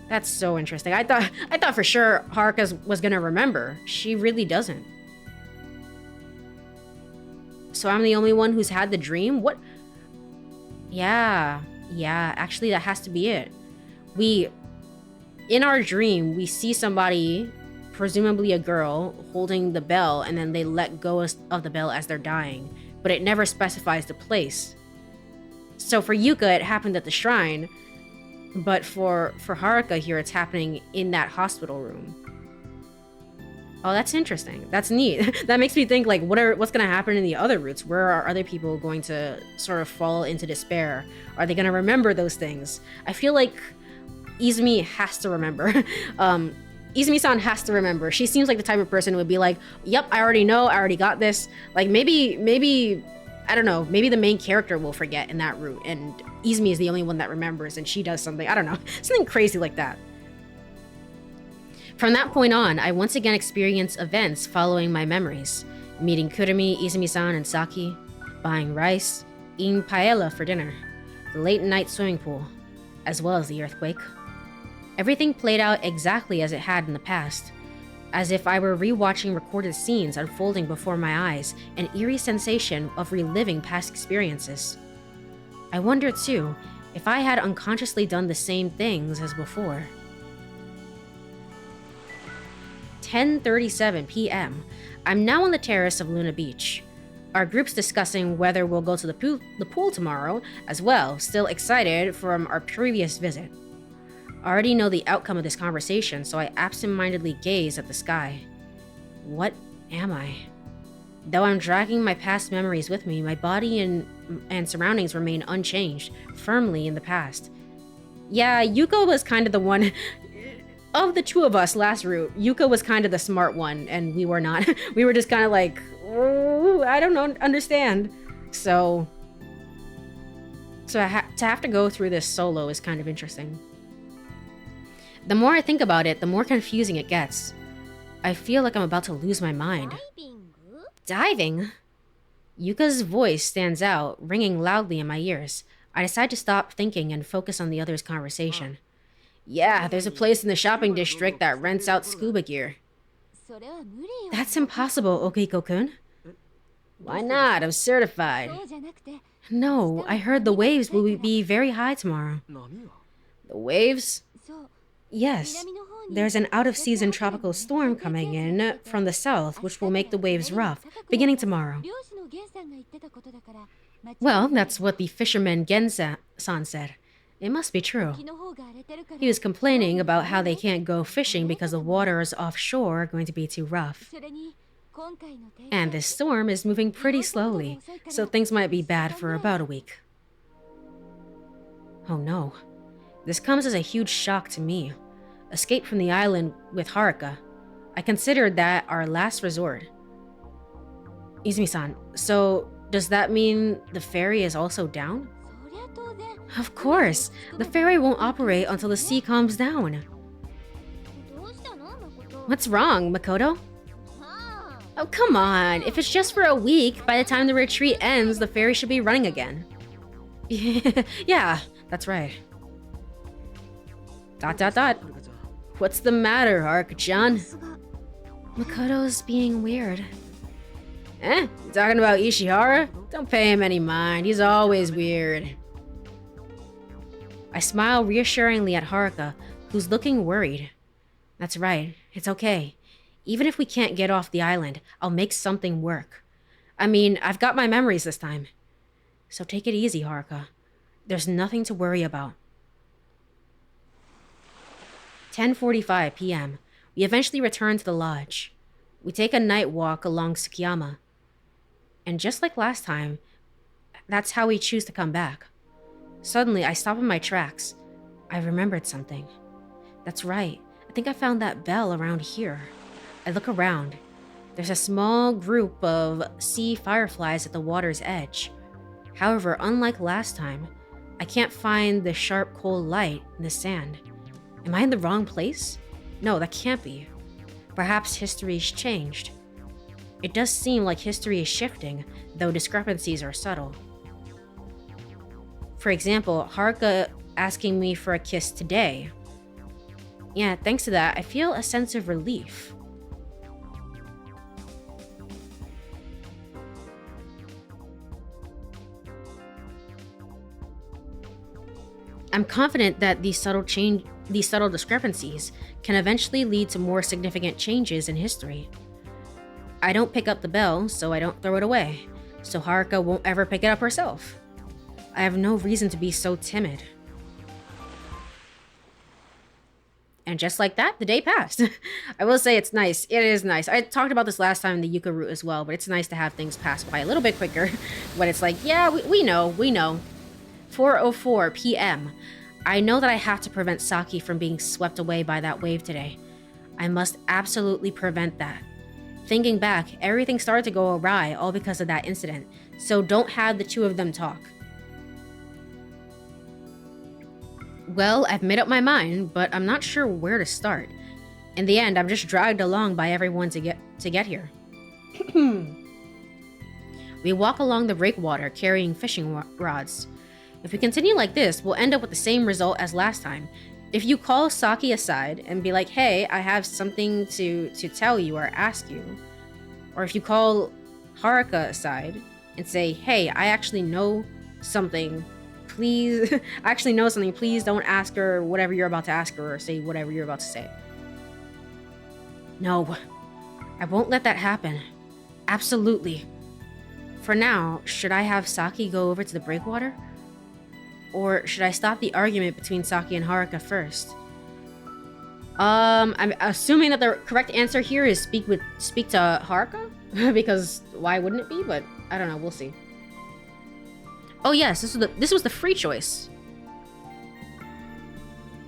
That's so interesting. I thought for sure Haruka was gonna remember. She really doesn't. So I'm the only one who's had the dream? What? Yeah, actually that has to be it. In our dream, we see somebody, presumably a girl, holding the bell, and then they let go of the bell as they're dying, but it never specifies the place. So for Yuka, it happened at the shrine, but for Haruka here, it's happening in that hospital room. Oh, that's interesting. That's neat. That makes me think, like, what's going to happen in the other routes? Where are other people going to sort of fall into despair? Are they going to remember those things? I feel like Izumi has to remember. Izumi-san has to remember. She seems like the type of person who would be like, yep, I already know, I already got this. Like, maybe, I don't know, maybe the main character will forget in that route, and Izumi is the only one that remembers, and she does something, I don't know, something crazy like that. From that point on, I once again experienced events following my memories. Meeting Kurumi, Izumi-san, and Saki, buying rice, eating paella for dinner, the late night swimming pool, as well as the earthquake. Everything played out exactly as it had in the past, as if I were rewatching recorded scenes unfolding before my eyes, an eerie sensation of reliving past experiences. I wondered too, if I had unconsciously done the same things as before. 10:37 p.m. I'm now on the terrace of Luna Beach. Our group's discussing whether we'll go to the pool tomorrow as well, still excited from our previous visit. I already know the outcome of this conversation, so I absentmindedly gaze at the sky. What am I? Though I'm dragging my past memories with me, my body and surroundings remain unchanged, firmly in the past. Yeah, Yuko was kind of the one... Of the two of us last route, Yuka was kind of the smart one, and we were not. We were just kind of like, I don't know, understand. So to have to go through this solo is kind of interesting. The more I think about it, the more confusing it gets. I feel like I'm about to lose my mind. Diving? Yuka's voice stands out, ringing loudly in my ears. I decide to stop thinking and focus on the other's conversation. Yeah, there's a place in the shopping district that rents out scuba gear. That's impossible, Okiko-kun. Why not? I'm certified. No, I heard the waves will be very high tomorrow. The waves? Yes. There's an out-of-season tropical storm coming in from the south, which will make the waves rough, beginning tomorrow. Well, that's what the fisherman Gen-san said. It must be true. He was complaining about how they can't go fishing because the waters offshore are going to be too rough. And this storm is moving pretty slowly, so things might be bad for about a week. Oh no. This comes as a huge shock to me. Escape from the island with Haruka. I considered that our last resort. Izumi-san, so does that mean the ferry is also down? Of course. The ferry won't operate until the sea calms down. What's wrong, Makoto? Oh, come on. If it's just for a week, by the time the retreat ends, the ferry should be running again. Yeah, that's right. ... What's the matter, Ark-chan? Makoto's being weird. You talking about Ishihara? Don't pay him any mind, he's always weird. I smile reassuringly at Haruka, who's looking worried. That's right, it's okay. Even if we can't get off the island, I'll make something work. I mean, I've got my memories this time. So take it easy, Haruka. There's nothing to worry about. 10:45 p.m. We eventually return to the lodge. We take a night walk along Tsukiyama. And just like last time, that's how we choose to come back. Suddenly, I stop in my tracks. I remembered something. That's right. I think I found that bell around here. I look around. There's a small group of sea fireflies at the water's edge. However, unlike last time, I can't find the sharp, cold light in the sand. Am I in the wrong place? No, that can't be. Perhaps history's changed. It does seem like history is shifting, though discrepancies are subtle. For example, Haruka asking me for a kiss today. Yeah, thanks to that, I feel a sense of relief. I'm confident that these subtle discrepancies can eventually lead to more significant changes in history. I don't pick up the bell, so I don't throw it away, so Haruka won't ever pick it up herself. I have no reason to be so timid. And just like that, the day passed. I will say it's nice. It is nice. I talked about this last time in the Yuka route as well, but it's nice to have things pass by a little bit quicker when it's like, yeah, we know. 4:04 p.m. I know that I have to prevent Saki from being swept away by that wave today. I must absolutely prevent that. Thinking back, everything started to go awry all because of that incident, so don't have the two of them talk. Well, I've made up my mind, but I'm not sure where to start. In the end, I'm just dragged along by everyone to get here. We walk along the breakwater carrying fishing rods. If we continue like this, we'll end up with the same result as last time. If you call Saki aside and be like, hey, I have something to tell you or ask you. Or if you call Haruka aside and say, hey, I actually know something, please don't ask her whatever you're about to ask her or say whatever you're about to say. No, I won't let that happen. Absolutely. For now, should I have Saki go over to the breakwater? Or should I stop the argument between Saki and Haruka first? I'm assuming that the correct answer here is speak to Haruka, because why wouldn't it be? But I don't know. We'll see. Oh yes, this was the free choice,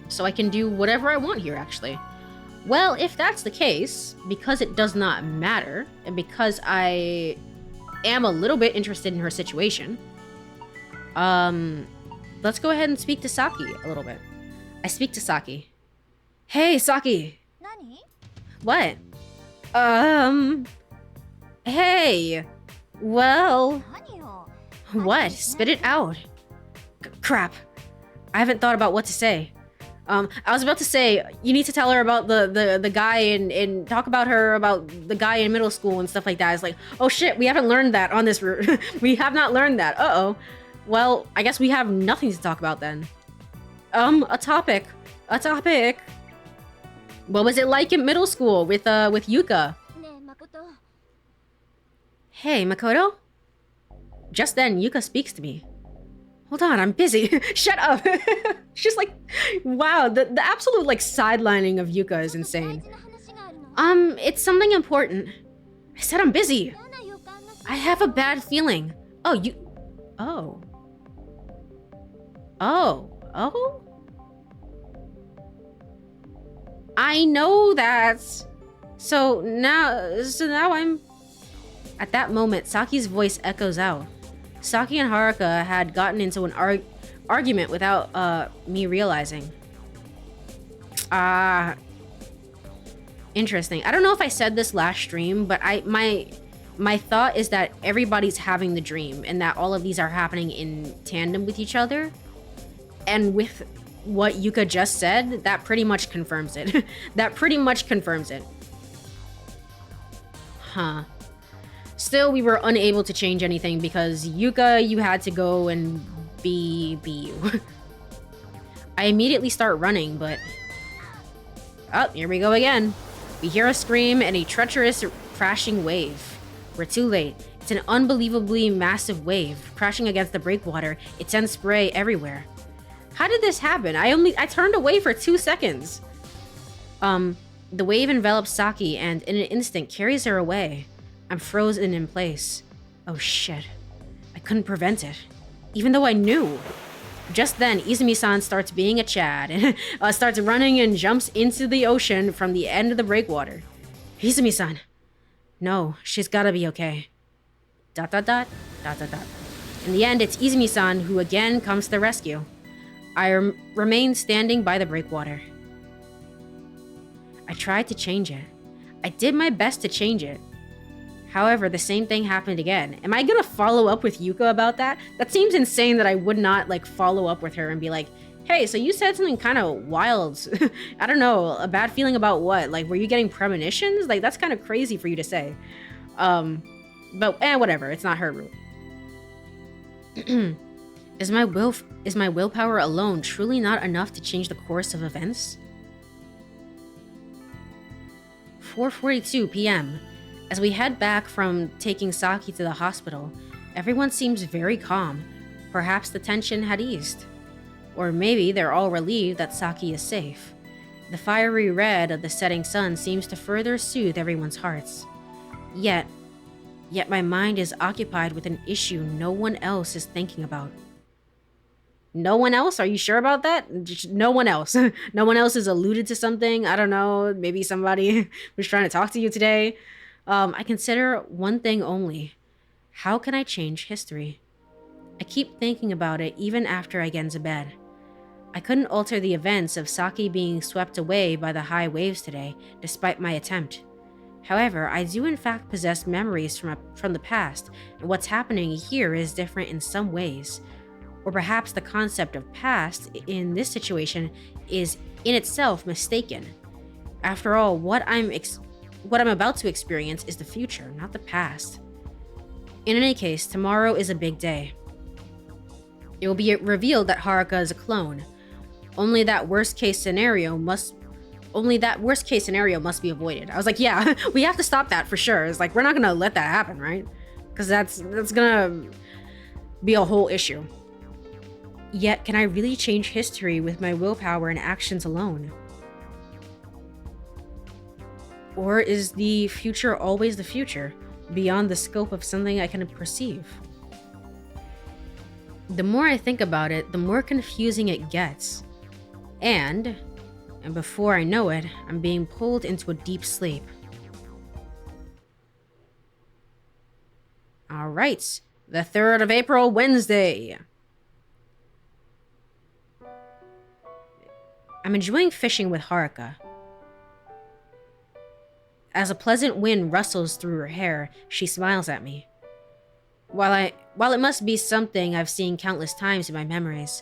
so I can do whatever I want here. Actually, well, if that's the case, because it does not matter, and because I am a little bit interested in her situation, let's go ahead and speak to Saki a little bit. I speak to Saki. Hey, Saki. Nani? What? Hey. Well. What? Spit it out. Crap. I haven't thought about what to say. I was about to say, you need to tell her about the guy and talk about her about the guy in middle school and stuff like that. It's like, oh shit, we haven't learned that on this route. We have not learned that. Uh-oh. Well, I guess we have nothing to talk about then. A topic. What was it like in middle school with Yuka? Hey, Makoto? Just then, Yuka speaks to me. Hold on, I'm busy. Shut up. She's like, wow, the absolute like sidelining of Yuka is insane. It's something important. I said I'm busy. I have a bad feeling. Oh. I know that. So now I'm... At that moment, Saki's voice echoes out. Saki and Haruka had gotten into an argument without me realizing. Ah, interesting. I don't know if I said this last stream, but my thought is that everybody's having the dream and that all of these are happening in tandem with each other. And with what Yuka just said, that pretty much confirms it. That pretty much confirms it. Huh. Still, we were unable to change anything because Yuka, you had to go and be you. I immediately start running, but... Oh, here we go again. We hear a scream and a treacherous crashing wave. We're too late. It's an unbelievably massive wave. Crashing against the breakwater, it sends spray everywhere. How did this happen? I turned away for 2 seconds. The wave envelops Saki and in an instant carries her away. I'm frozen in place. Oh shit. I couldn't prevent it. Even though I knew. Just then, Izumi-san starts being a Chad and starts running and jumps into the ocean from the end of the breakwater. Izumi-san. No, she's gotta be okay. ... In the end, it's Izumi-san who again comes to the rescue. I remain standing by the breakwater. I tried to change it. I did my best to change it. However, the same thing happened again. Am I gonna follow up with Yuka about that? That seems insane that I would not like follow up with her and be like, hey, so you said something kind of wild. I don't know, a bad feeling about what? Like, were you getting premonitions? Like, that's kind of crazy for you to say. But whatever, it's not her route. Is my willpower alone truly not enough to change the course of events? 4:42 p.m. As we head back from taking Saki to the hospital, everyone seems very calm. Perhaps the tension had eased. Or maybe they're all relieved that Saki is safe. The fiery red of the setting sun seems to further soothe everyone's hearts. Yet my mind is occupied with an issue no one else is thinking about. No one else? Are you sure about that? Just no one else. No one else has alluded to something? I don't know. Maybe somebody was trying to talk to you today. I consider one thing only. How can I change history? I keep thinking about it even after I get into bed. I couldn't alter the events of Saki being swept away by the high waves today, despite my attempt. However, I do in fact possess memories from the past, and what's happening here is different in some ways. Or perhaps the concept of past in this situation is in itself mistaken. After all, what I'm about to experience is the future, not the past. In any case, tomorrow is a big day. It will be revealed that Haruka is a clone. Only that worst case scenario must be avoided. I was like, yeah, we have to stop that for sure. It's like, we're not gonna let that happen, right? Because that's gonna be a whole issue. Yet, can I really change history with my willpower and actions alone? Or is the future always the future, beyond the scope of something I can perceive? The more I think about it, the more confusing it gets. And before I know it, I'm being pulled into a deep sleep. Alright, the 3rd of April, Wednesday. I'm enjoying fishing with Haruka. As a pleasant wind rustles through her hair, she smiles at me. While it must be something I've seen countless times in my memories,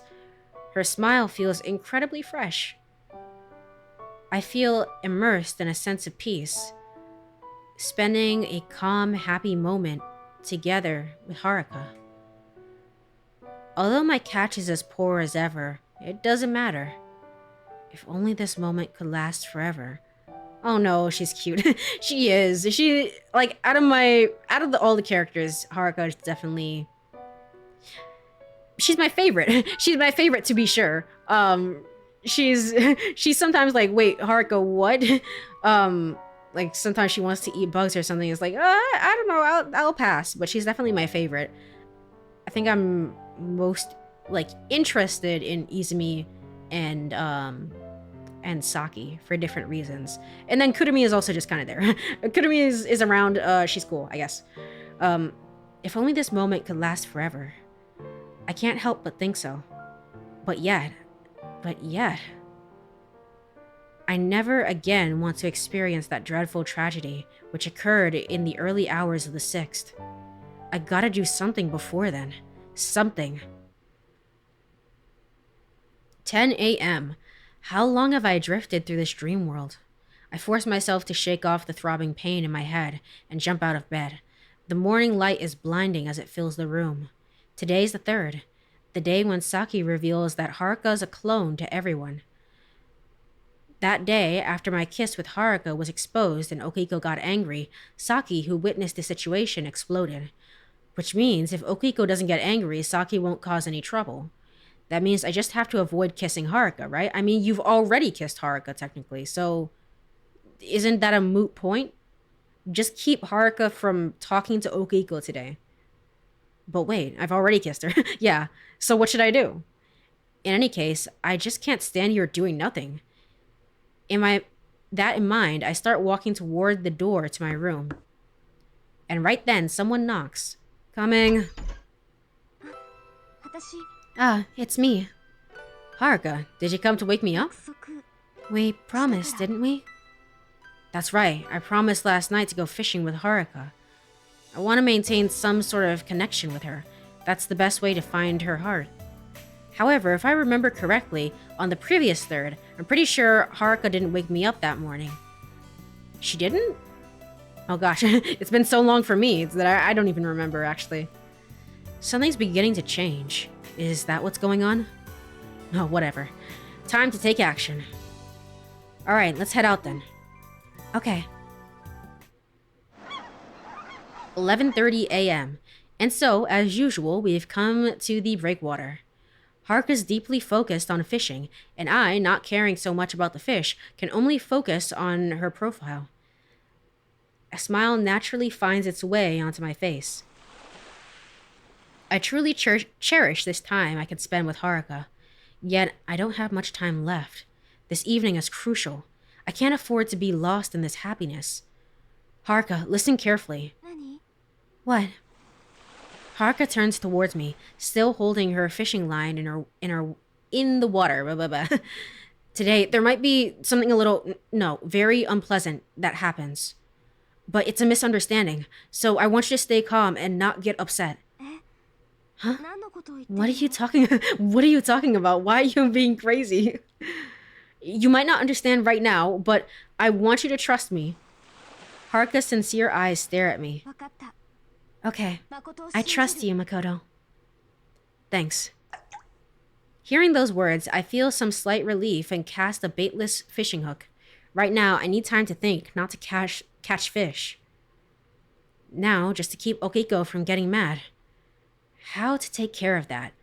her smile feels incredibly fresh. I feel immersed in a sense of peace, spending a calm, happy moment together with Haruka. Although my catch is as poor as ever, it doesn't matter. If only this moment could last forever. Oh no, she's cute. She is. She, like, out of all the characters, Haruka is definitely... She's my favorite. She's my favorite, to be sure. She's sometimes like, wait, Haruka, what? Like, sometimes she wants to eat bugs or something. It's like, I don't know, I'll pass. But she's definitely my favorite. I think I'm most, like, interested in Izumi and Saki for different reasons. And then Kurumi is also just kind of there. Kurumi is around, she's cool, I guess. If only this moment could last forever. I can't help but think so. But yet, I never again want to experience that dreadful tragedy which occurred in the early hours of the 6th. I gotta do something before then. Something. 10 a.m. How long have I drifted through this dream world? I force myself to shake off the throbbing pain in my head and jump out of bed. The morning light is blinding as it fills the room. Today's the 3rd, the day when Saki reveals that Haruka's a clone to everyone. That day, after my kiss with Haruka was exposed and Okiko got angry, Saki, who witnessed the situation, exploded. Which means if Okiko doesn't get angry, Saki won't cause any trouble. That means I just have to avoid kissing Haruka, right? I mean, you've already kissed Haruka, technically, so isn't that a moot point? Just keep Haruka from talking to Okiko today. But wait, I've already kissed her. Yeah, so what should I do? In any case, I just can't stand here doing nothing. That in mind, I start walking toward the door to my room. And right then, someone knocks. Coming. Ah, it's me. Haruka, did you come to wake me up? We promised, didn't we? That's right, I promised last night to go fishing with Haruka. I want to maintain some sort of connection with her. That's the best way to find her heart. However, if I remember correctly, on the previous 3rd, I'm pretty sure Haruka didn't wake me up that morning. She didn't? Oh gosh, it's been so long for me that I don't even remember, actually. Something's beginning to change. Is that what's going on? Oh, whatever. Time to take action. Alright, let's head out then. Okay. 11:30 a.m. And so, as usual, we've come to the breakwater. Haruka's deeply focused on fishing, and I, not caring so much about the fish, can only focus on her profile. A smile naturally finds its way onto my face. I truly cherish this time I can spend with Haruka, yet I don't have much time left. This evening is crucial. I can't afford to be lost in this happiness. Haruka, listen carefully. What? Haruka turns towards me, still holding her fishing line in the water. Blah, blah, blah. Today, there might be something very unpleasant that happens. But it's a misunderstanding, so I want you to stay calm and not get upset. Huh? What are you talking about? Why are you being crazy? You might not understand right now, but I want you to trust me. Haruka's sincere eyes stare at me. Okay, I trust you, Makoto. Thanks. Hearing those words, I feel some slight relief and cast a baitless fishing hook. Right now, I need time to think, not to catch fish. Now, just to keep Okiko from getting mad. How to take care of that?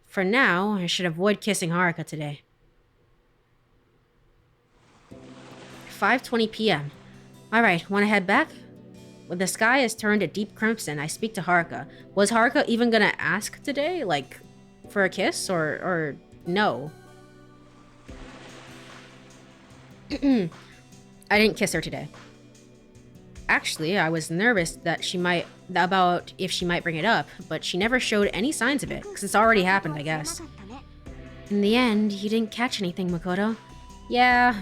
For now, I should avoid kissing Haruka today. 5:20 p.m. Alright, wanna head back? When the sky has turned a deep crimson, I speak to Haruka. Was Haruka even gonna ask today? Like, for a kiss? Or no? I didn't kiss her today. Actually, I was nervous about if she might bring it up, but she never showed any signs of it, because it's already happened, I guess. In the end, you didn't catch anything, Makoto. Yeah.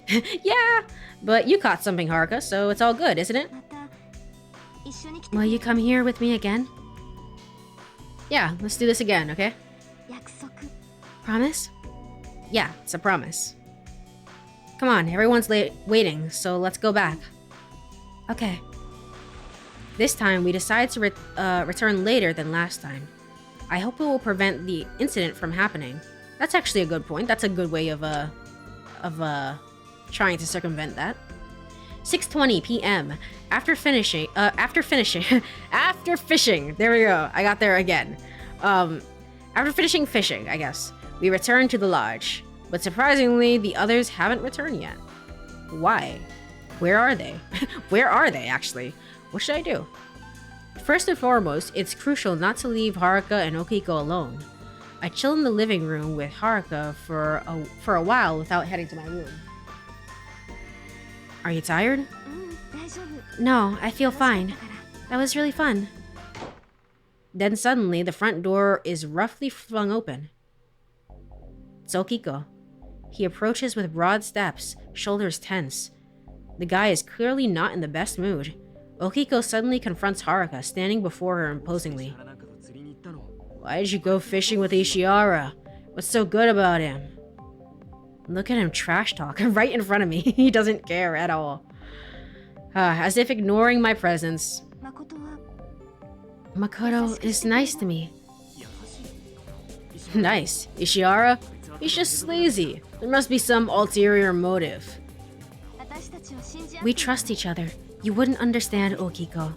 Yeah, but you caught something, Haruka, so it's all good, isn't it? Will you come here with me again? Yeah, let's do this again, okay? Promise? Yeah, it's a promise. Come on, everyone's waiting, so let's go back. Okay. This time, we decide to return later than last time. I hope it will prevent the incident from happening. That's actually a good point. That's a good way of trying to circumvent that. 6:20 p.m. After fishing, there we go. I got there again. After finishing fishing, I guess, we return to the lodge. But surprisingly, the others haven't returned yet. Why? Where are they? Where are they, actually? What should I do? First and foremost, it's crucial not to leave Haruka and Okiko alone. I chill in the living room with Haruka for a while without heading to my room. Are you tired? No, I feel fine. That was really fun. Then suddenly, the front door is roughly flung open. It's Okiko. He approaches with broad steps, shoulders tense. The guy is clearly not in the best mood. Okiko suddenly confronts Haruka, standing before her imposingly. Why did you go fishing with Ishiara? What's so good about him? Look at him trash talk right in front of me. He doesn't care at all. As if ignoring my presence. Makoto is nice to me. Nice. Ishiara? He's just sleazy. There must be some ulterior motive. We trust each other. You wouldn't understand, Okiko.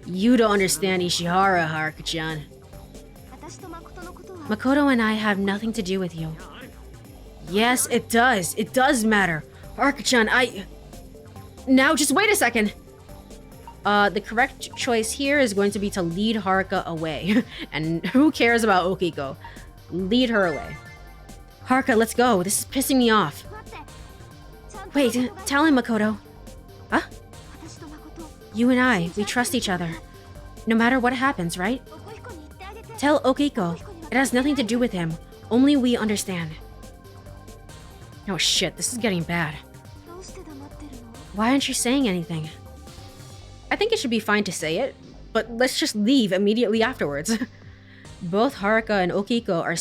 You don't understand Ishihara, Haruka-chan. Makoto and I have nothing to do with you. Yes, it does. It does matter. Haruka-chan, Now, just wait a second. The correct choice here is going to be to lead Haruka away. And who cares about Okiko? Lead her away. Haruka, let's go. This is pissing me off. Wait, tell him, Makoto. Huh? You and I, we trust each other. No matter what happens, right? Tell Okiko. It has nothing to do with him. Only we understand. Oh shit, this is getting bad. Why aren't you saying anything? I think it should be fine to say it, but let's just leave immediately afterwards. Both Haruka and Okiko are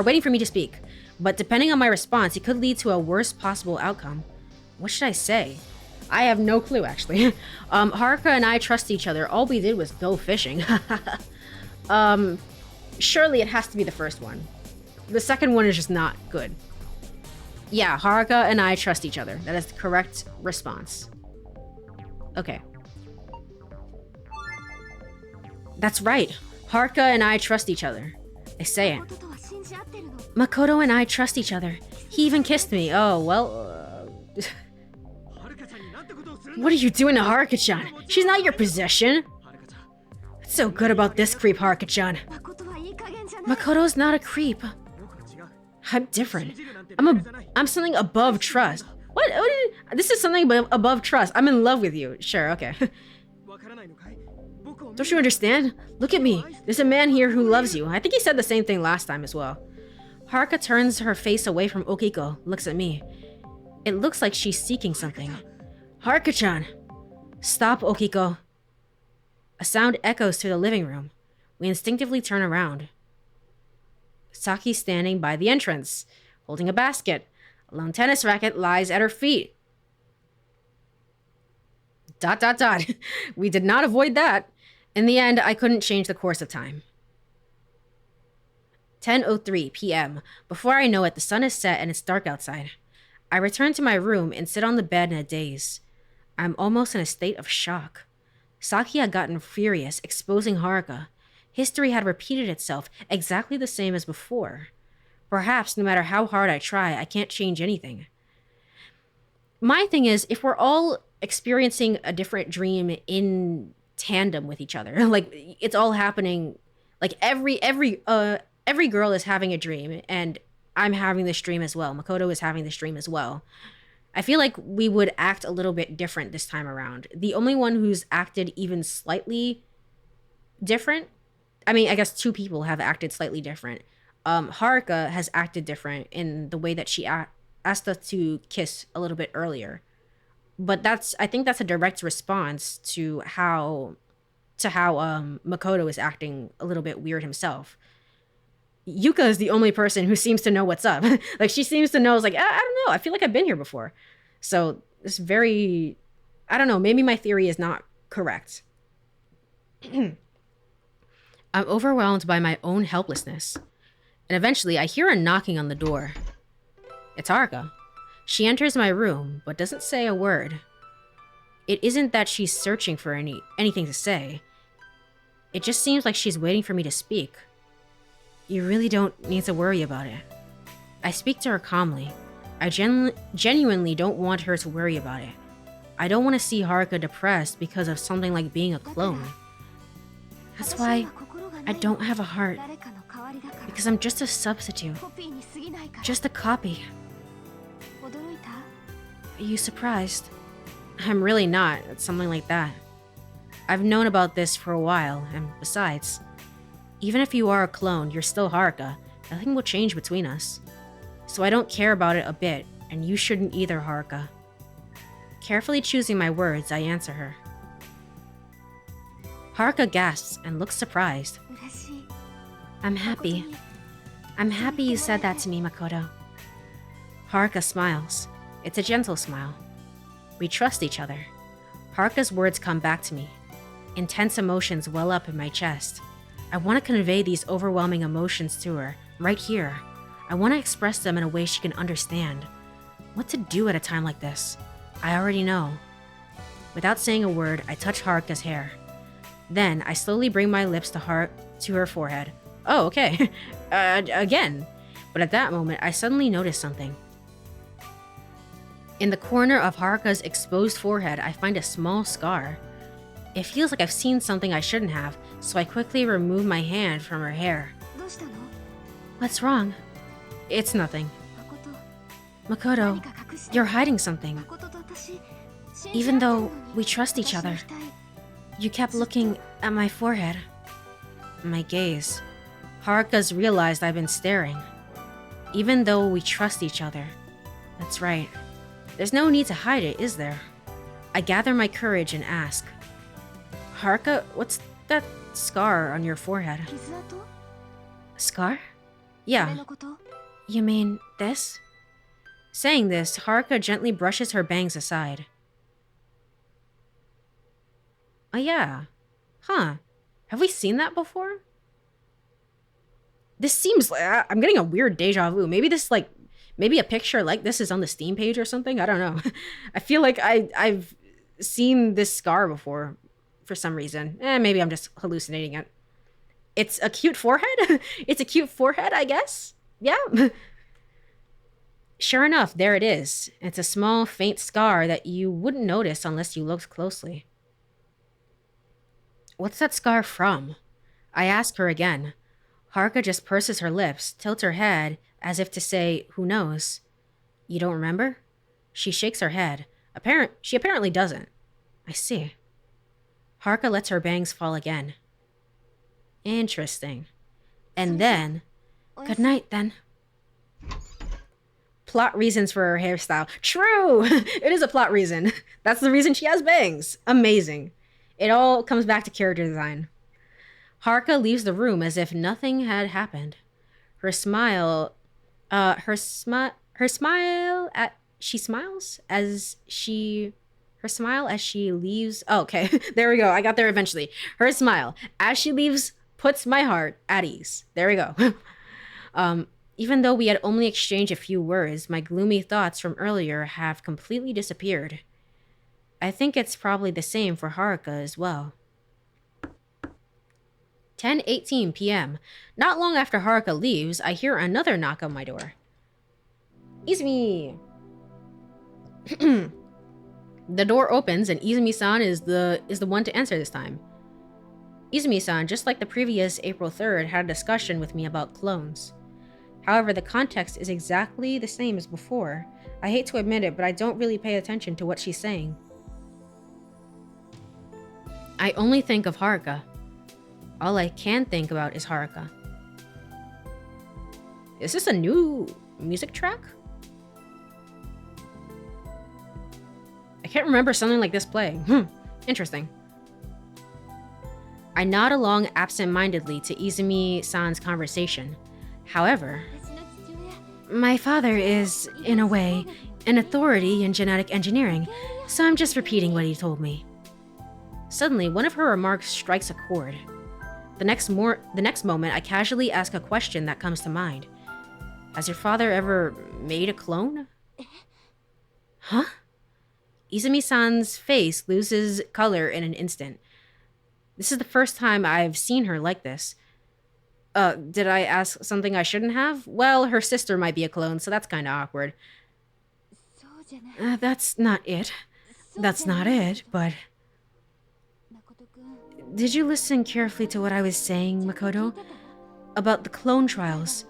waiting for me to speak, but depending on my response, it could lead to a worst possible outcome. What should I say? I have no clue, actually. Haruka and I trust each other. All we did was go fishing. Surely it has to be the first one. The second one is just not good. Yeah, Haruka and I trust each other. That is the correct response. Okay. That's right. Haruka and I trust each other. I say it. Makoto and I trust each other. He even kissed me. Oh, well... What are you doing to Haruka-chan? She's not your possession. What's so good about this creep, Haruka-chan? Makoto's not a creep. I'm different. I'm something above trust. What? This is something above trust. I'm in love with you. Sure, okay. Don't you understand? Look at me. There's a man here who loves you. I think he said the same thing last time as well. Haruka turns her face away from Okiko, looks at me. It looks like she's seeking something. Haruka-chan! Stop, Okiko. A sound echoes through the living room. We instinctively turn around. Saki's standing by the entrance, holding a basket. A lone tennis racket lies at her feet. ... We did not avoid that. In the end, I couldn't change the course of time. 10:03 p.m. Before I know it, the sun is set and it's dark outside. I return to my room and sit on the bed in a daze. I'm almost in a state of shock. Saki had gotten furious, exposing Haruka. History had repeated itself, exactly the same as before. Perhaps, no matter how hard I try, I can't change anything. My thing is, if we're all experiencing a different dream in tandem with each other, like, it's all happening, like, every girl is having a dream, and I'm having this dream as well. Makoto is having this dream as well. I feel like we would act a little bit different this time around. The only one who's acted even slightly different, I mean, I guess two people have acted slightly different. Haruka has acted different in the way that she asked us to kiss a little bit earlier. But I think that's a direct response to how Makoto is acting a little bit weird himself. Yuka is the only person who seems to know what's up. Like, she seems to know, it's like, I don't know, I feel like I've been here before. So it's very, I don't know, maybe my theory is not correct. I'm overwhelmed by my own helplessness. And eventually I hear a knocking on the door. It's Haruka. She enters my room, but doesn't say a word. It isn't that she's searching for anything to say. It just seems like she's waiting for me to speak. You really don't need to worry about it. I speak to her calmly. I genuinely don't want her to worry about it. I don't want to see Haruka depressed because of something like being a clone. That's why I don't have a heart. Because I'm just a substitute. Just a copy. Are you surprised? I'm really not. It's something like that. I've known about this for a while, and besides, even if you are a clone, you're still Haruka. Nothing will change between us. So I don't care about it a bit, and you shouldn't either, Haruka. Carefully choosing my words, I answer her. Haruka gasps and looks surprised. I'm happy. I'm happy you said that to me, Makoto. Haruka smiles. It's a gentle smile. We trust each other. Haruka's words come back to me. Intense emotions well up in my chest. I want to convey these overwhelming emotions to her, right here. I want to express them in a way she can understand. What to do at a time like this? I already know. Without saying a word, I touch Haruka's hair. Then, I slowly bring my lips to her forehead. Oh, okay. Again. But at that moment, I suddenly notice something. In the corner of Haruka's exposed forehead, I find a small scar. It feels like I've seen something I shouldn't have, so I quickly remove my hand from her hair. What's wrong? It's nothing. Makoto, you're hiding something. Even though we trust each other, you kept looking at my forehead. My gaze. Haruka's realized I've been staring. Even though we trust each other. That's right. There's no need to hide it, is there? I gather my courage and ask, Haruka, what's that scar on your forehead? Scar? Yeah. You mean this? Saying this, Haruka gently brushes her bangs aside. Oh yeah. Huh. Have we seen that before? This seems like... I'm getting a weird deja vu. Maybe this, like... Maybe a picture like this is on the Steam page or something? I don't know. I feel like I've seen this scar before for some reason. Maybe I'm just hallucinating it. It's a cute forehead? It's a cute forehead, I guess? Yeah. Sure enough, there it is. It's a small, faint scar that you wouldn't notice unless you looked closely. What's that scar from? I ask her again. Haruka just purses her lips, tilts her head, as if to say, who knows? You don't remember? She shakes her head. She apparently doesn't. I see. Haruka lets her bangs fall again. Interesting. And then... Good night, then. Plot reasons for her hairstyle. True! It is a plot reason. That's the reason she has bangs. Amazing. It all comes back to character design. Haruka leaves the room as if nothing had happened. She smiles as she leaves. Oh, okay. There we go. I got there eventually. Her smile as she leaves puts my heart at ease. There we go. Even though we had only exchanged a few words, my gloomy thoughts from earlier have completely disappeared. I think it's probably the same for Haruka as well. 10:18 p.m. Not long after Haruka leaves, I hear another knock on my door. Izumi! The door opens and Izumi-san is the one to answer this time. Izumi-san, just like the previous April 3rd, had a discussion with me about clones. However, the context is exactly the same as before. I hate to admit it, but I don't really pay attention to what she's saying. I only think of Haruka. All I can think about is Haruka. Is this a new music track? I can't remember something like this playing. Interesting. I nod along absent-mindedly to Izumi-san's conversation. However, my father is, in a way, an authority in genetic engineering, so I'm just repeating what he told me. Suddenly, one of her remarks strikes a chord. The next moment, I casually ask a question that comes to mind. Has your father ever made a clone? Huh? Izumi-san's face loses color in an instant. This is the first time I've seen her like this. Did I ask something I shouldn't have? Well, her sister might be a clone, so that's kinda awkward. That's not it. That's not it, but... Did you listen carefully to what I was saying, Makoto? About the clone trials.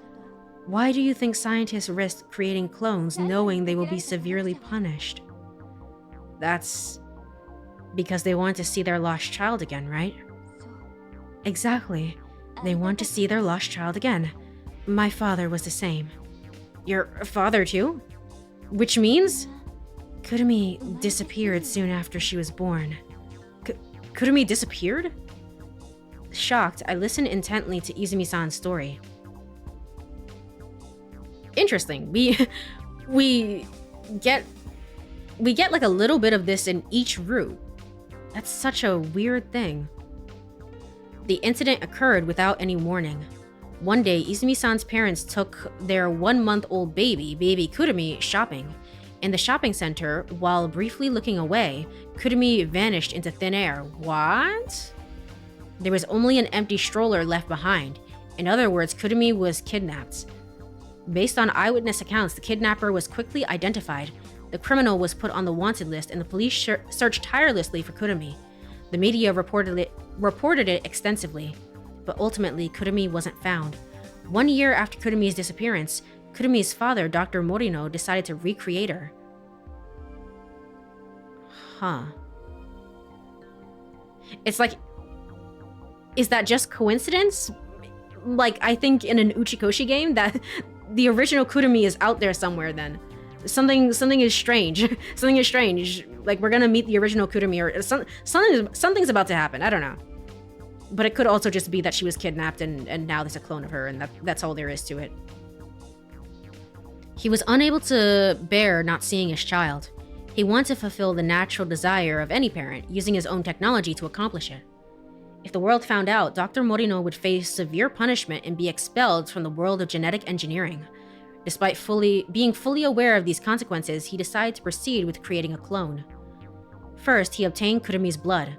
Why do you think scientists risk creating clones knowing they will be severely punished? That's... because they want to see their lost child again, right? Exactly. They want to see their lost child again. My father was the same. Your father too? Which means? Kurumi disappeared soon after she was born. Kurumi disappeared? Shocked, I listened intently to Izumi-san's story. Interesting. We get like a little bit of this in each route. That's such a weird thing. The incident occurred without any warning. One day, Izumi-san's parents took their 1-month-old baby Kurumi, shopping. In the shopping center, while briefly looking away, Kurumi vanished into thin air. What? There was only an empty stroller left behind. In other words, Kurumi was kidnapped. Based on eyewitness accounts, the kidnapper was quickly identified. The criminal was put on the wanted list, and the police searched tirelessly for Kurumi. The media reported it extensively, but ultimately Kurumi wasn't found. 1 year after Kurumi's disappearance, Kurumi's father, Dr. Morino, decided to recreate her. Huh. It's like, is that just coincidence? Like, I think in an Uchikoshi game that the original Kurumi is out there somewhere then. Something is strange. Something is strange. Like, we're gonna meet the original Kurumi, or something's about to happen. I don't know. But it could also just be that she was kidnapped and now there's a clone of her, and that's all there is to it. He was unable to bear not seeing his child. He wanted to fulfill the natural desire of any parent, using his own technology to accomplish it. If the world found out, Dr. Morino would face severe punishment and be expelled from the world of genetic engineering. Despite being fully aware of these consequences, he decided to proceed with creating a clone. First, he obtained Kurumi's blood.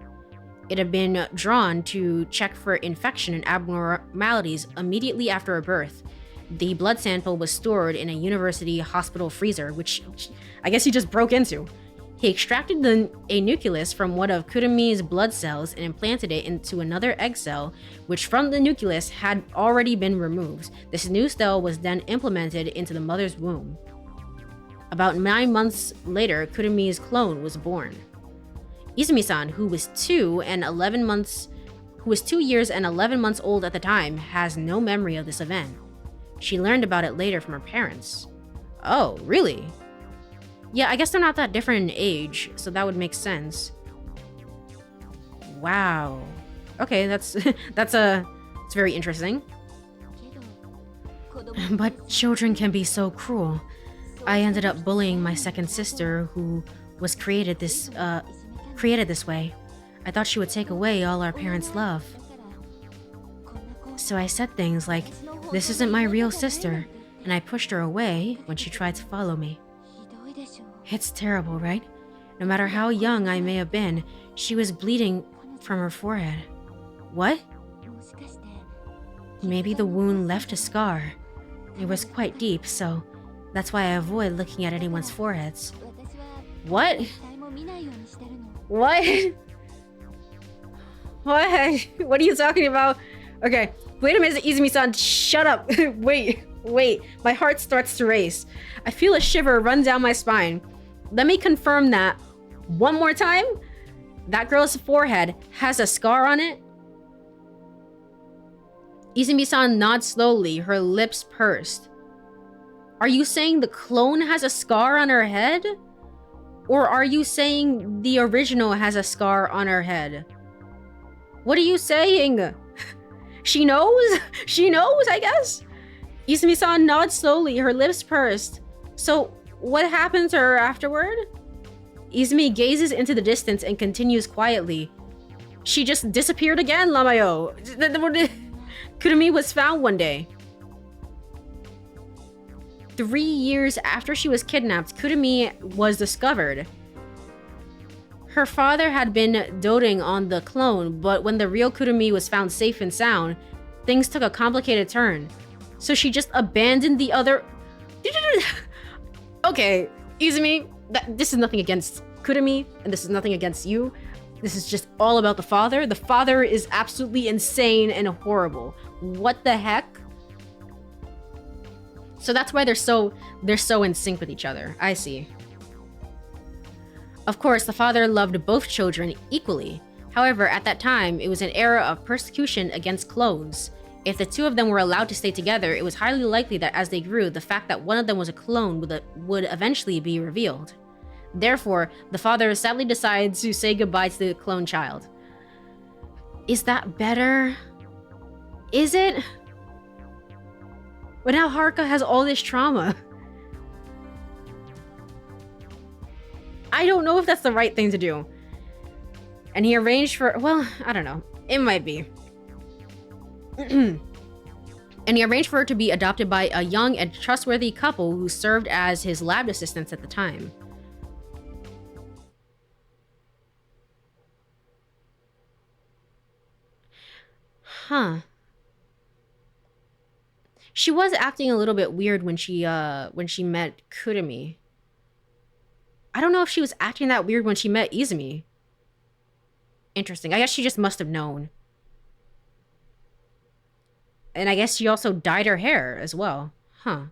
It had been drawn to check for infection and abnormalities immediately after her birth. The blood sample was stored in a university hospital freezer, which I guess he just broke into. He extracted a nucleus from one of Kurumi's blood cells and implanted it into another egg cell, which from the nucleus had already been removed. This new cell was then implemented into the mother's womb. About 9 months later, Kurumi's clone was born. Izumi-san, who was 2 years and 11 months old at the time, has no memory of this event. She learned about it later from her parents. Oh, really? Yeah, I guess they're not that different in age, so that would make sense. Wow. Okay, it's very interesting. But children can be so cruel. I ended up bullying my second sister, who was created this way. I thought she would take away all our parents' love. So I said things like, "This isn't my real sister," and I pushed her away when she tried to follow me. It's terrible, right? No matter how young I may have been, she was bleeding from her forehead. What? Maybe the wound left a scar. It was quite deep, so that's why I avoid looking at anyone's foreheads. What? What? What? What are you talking about? Okay, wait a minute, Izumi-san, shut up. Wait. My heart starts to race. I feel a shiver run down my spine. Let me confirm that one more time. That girl's forehead has a scar on it. Izumi-san nods slowly, her lips pursed. Are you saying the clone has a scar on her head? Or are you saying the original has a scar on her head? What are you saying? She knows? She knows, I guess? Izumi-san nods slowly, her lips pursed. So, what happened to her afterward? Izumi gazes into the distance and continues quietly. She just disappeared again, Lamayo. Kurumi was found one day. 3 years after she was kidnapped, Kurumi was discovered. Her father had been doting on the clone, but when the real Kurumi was found safe and sound, things took a complicated turn. So she just abandoned the other... Okay, Izumi, this is nothing against Kurumi, and this is nothing against you. This is just all about the father. The father is absolutely insane and horrible. What the heck? So that's why they're so in sync with each other. I see. Of course, the father loved both children equally. However, at that time, it was an era of persecution against clones. If the two of them were allowed to stay together, it was highly likely that as they grew, the fact that one of them was a clone would eventually be revealed. Therefore, the father sadly decides to say goodbye to the clone child. Is that better? Is it? But now Haruka has all this trauma. I don't know if that's the right thing to do. And he arranged for, well, I don't know. It might be. And he arranged for her to be adopted by a young and trustworthy couple who served as his lab assistants at the time. Huh. She was acting a little bit weird when she met Kurumi. I don't know if she was acting that weird when she met Izumi. Interesting. I guess she just must have known. And I guess she also dyed her hair as well. Huh.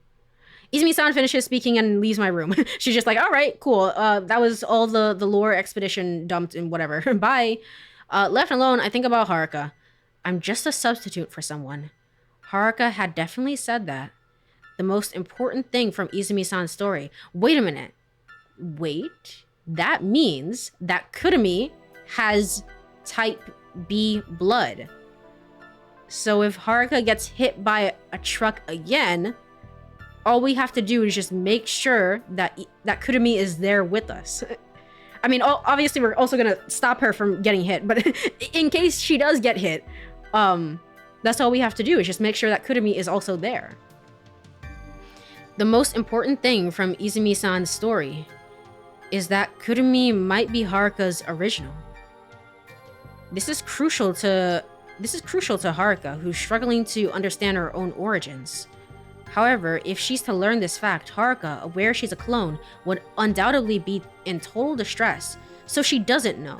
Izumi-san finishes speaking and leaves my room. She's just like, all right, cool. That was all the lore expedition dumped and whatever. Bye. Left alone, I think about Haruka. I'm just a substitute for someone. Haruka had definitely said that. The most important thing from Izumi-san's story. Wait a minute. Wait. That means that Kurumi has type B blood. So if Haruka gets hit by a truck again, all we have to do is just make sure that Kurumi is there with us. I mean, obviously we're also gonna stop her from getting hit, but in case she does get hit, that's all we have to do is just make sure that Kurumi is also there. The most important thing from Izumi-san's story is that Kurumi might be Haruka's original. This is crucial to Haruka, who's struggling to understand her own origins. However, if she's to learn this fact, Haruka, aware she's a clone, would undoubtedly be in total distress, so she doesn't know.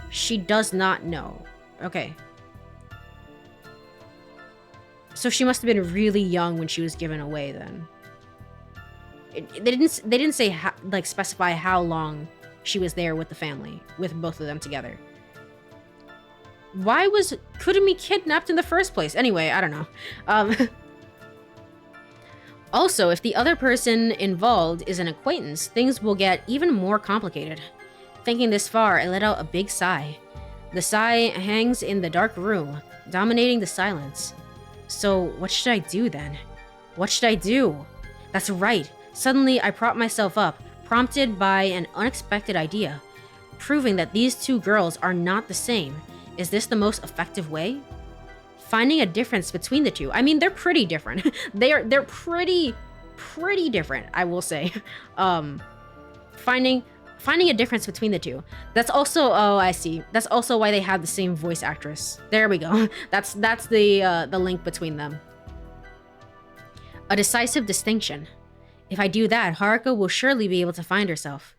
She does not know. Okay. So she must have been really young when she was given away then. They didn't say specify how long she was there with the family, with both of them together. Why was Kurumi kidnapped in the first place? Anyway, I don't know. Also, if the other person involved is an acquaintance, things will get even more complicated. Thinking this far, I let out a big sigh. The sigh hangs in the dark room, dominating the silence. So, what should I do then? What should I do? That's right. Suddenly, I prop myself up, prompted by an unexpected idea. Proving that these two girls are not the same. Is this the most effective way? Finding a difference between the two. I mean, they're pretty different. they're pretty different, I will say. Finding a difference between the two. That's also, oh, I see. That's also why they have the same voice actress. There we go. That's the link between them. A decisive distinction. If I do that, Haruka will surely be able to find herself.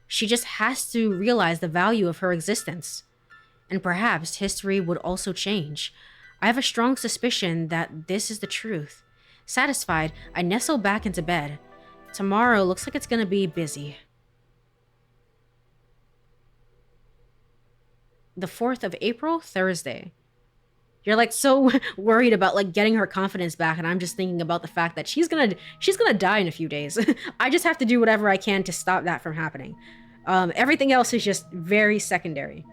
She just has to realize the value of her existence. And perhaps history would also change. I have a strong suspicion that this is the truth. Satisfied, I nestle back into bed. Tomorrow looks like it's gonna be busy. The 4th of April, Thursday. You're like so worried about like getting her confidence back, and I'm just thinking about the fact that she's gonna die in a few days. I just have to do whatever I can to stop that from happening. Everything else is just very secondary.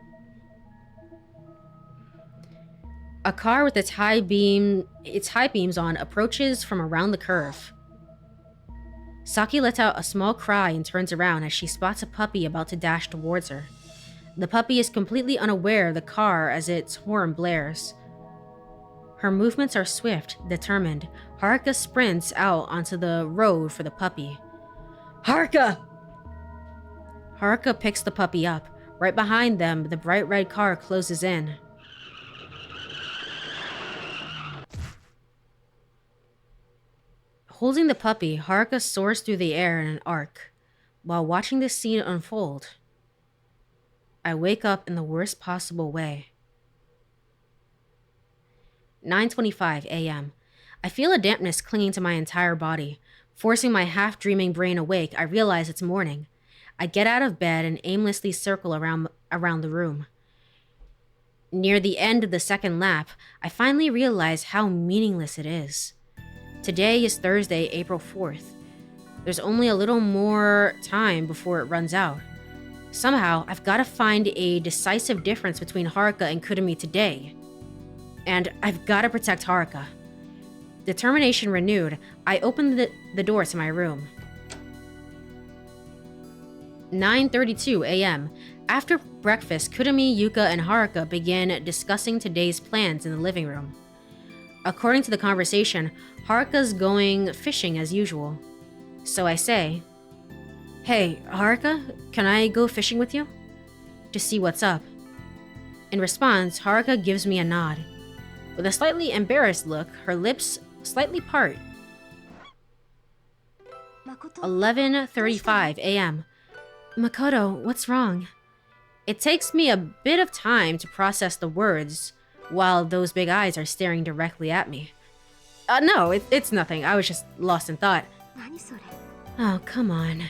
A car with its high beams on approaches from around the curve. Saki lets out a small cry and turns around as she spots a puppy about to dash towards her. The puppy is completely unaware of the car as its horn blares. Her movements are swift, determined. Haruka sprints out onto the road for the puppy. Haruka! Haruka picks the puppy up. Right behind them, the bright red car closes in. Holding the puppy, Haruka soars through the air in an arc. While watching this scene unfold, I wake up in the worst possible way. 9:25 a.m. I feel a dampness clinging to my entire body. Forcing my half-dreaming brain awake, I realize it's morning. I get out of bed and aimlessly circle around the room. Near the end of the second lap, I finally realize how meaningless it is. Today is Thursday, April 4th. There's only a little more time before it runs out. Somehow, I've got to find a decisive difference between Haruka and Kurumi today. And I've got to protect Haruka. Determination renewed, I opened the door to my room. 9:32 a.m. After breakfast, Kurumi, Yuka, and Haruka begin discussing today's plans in the living room. According to the conversation, Haruka's going fishing as usual. So I say, "Hey, Haruka, can I go fishing with you?" To see what's up. In response, Haruka gives me a nod. With a slightly embarrassed look, her lips slightly part. 11:35 a.m. Makoto, what's wrong? It takes me a bit of time to process the words while those big eyes are staring directly at me. No, it's nothing. I was just lost in thought. Oh, come on.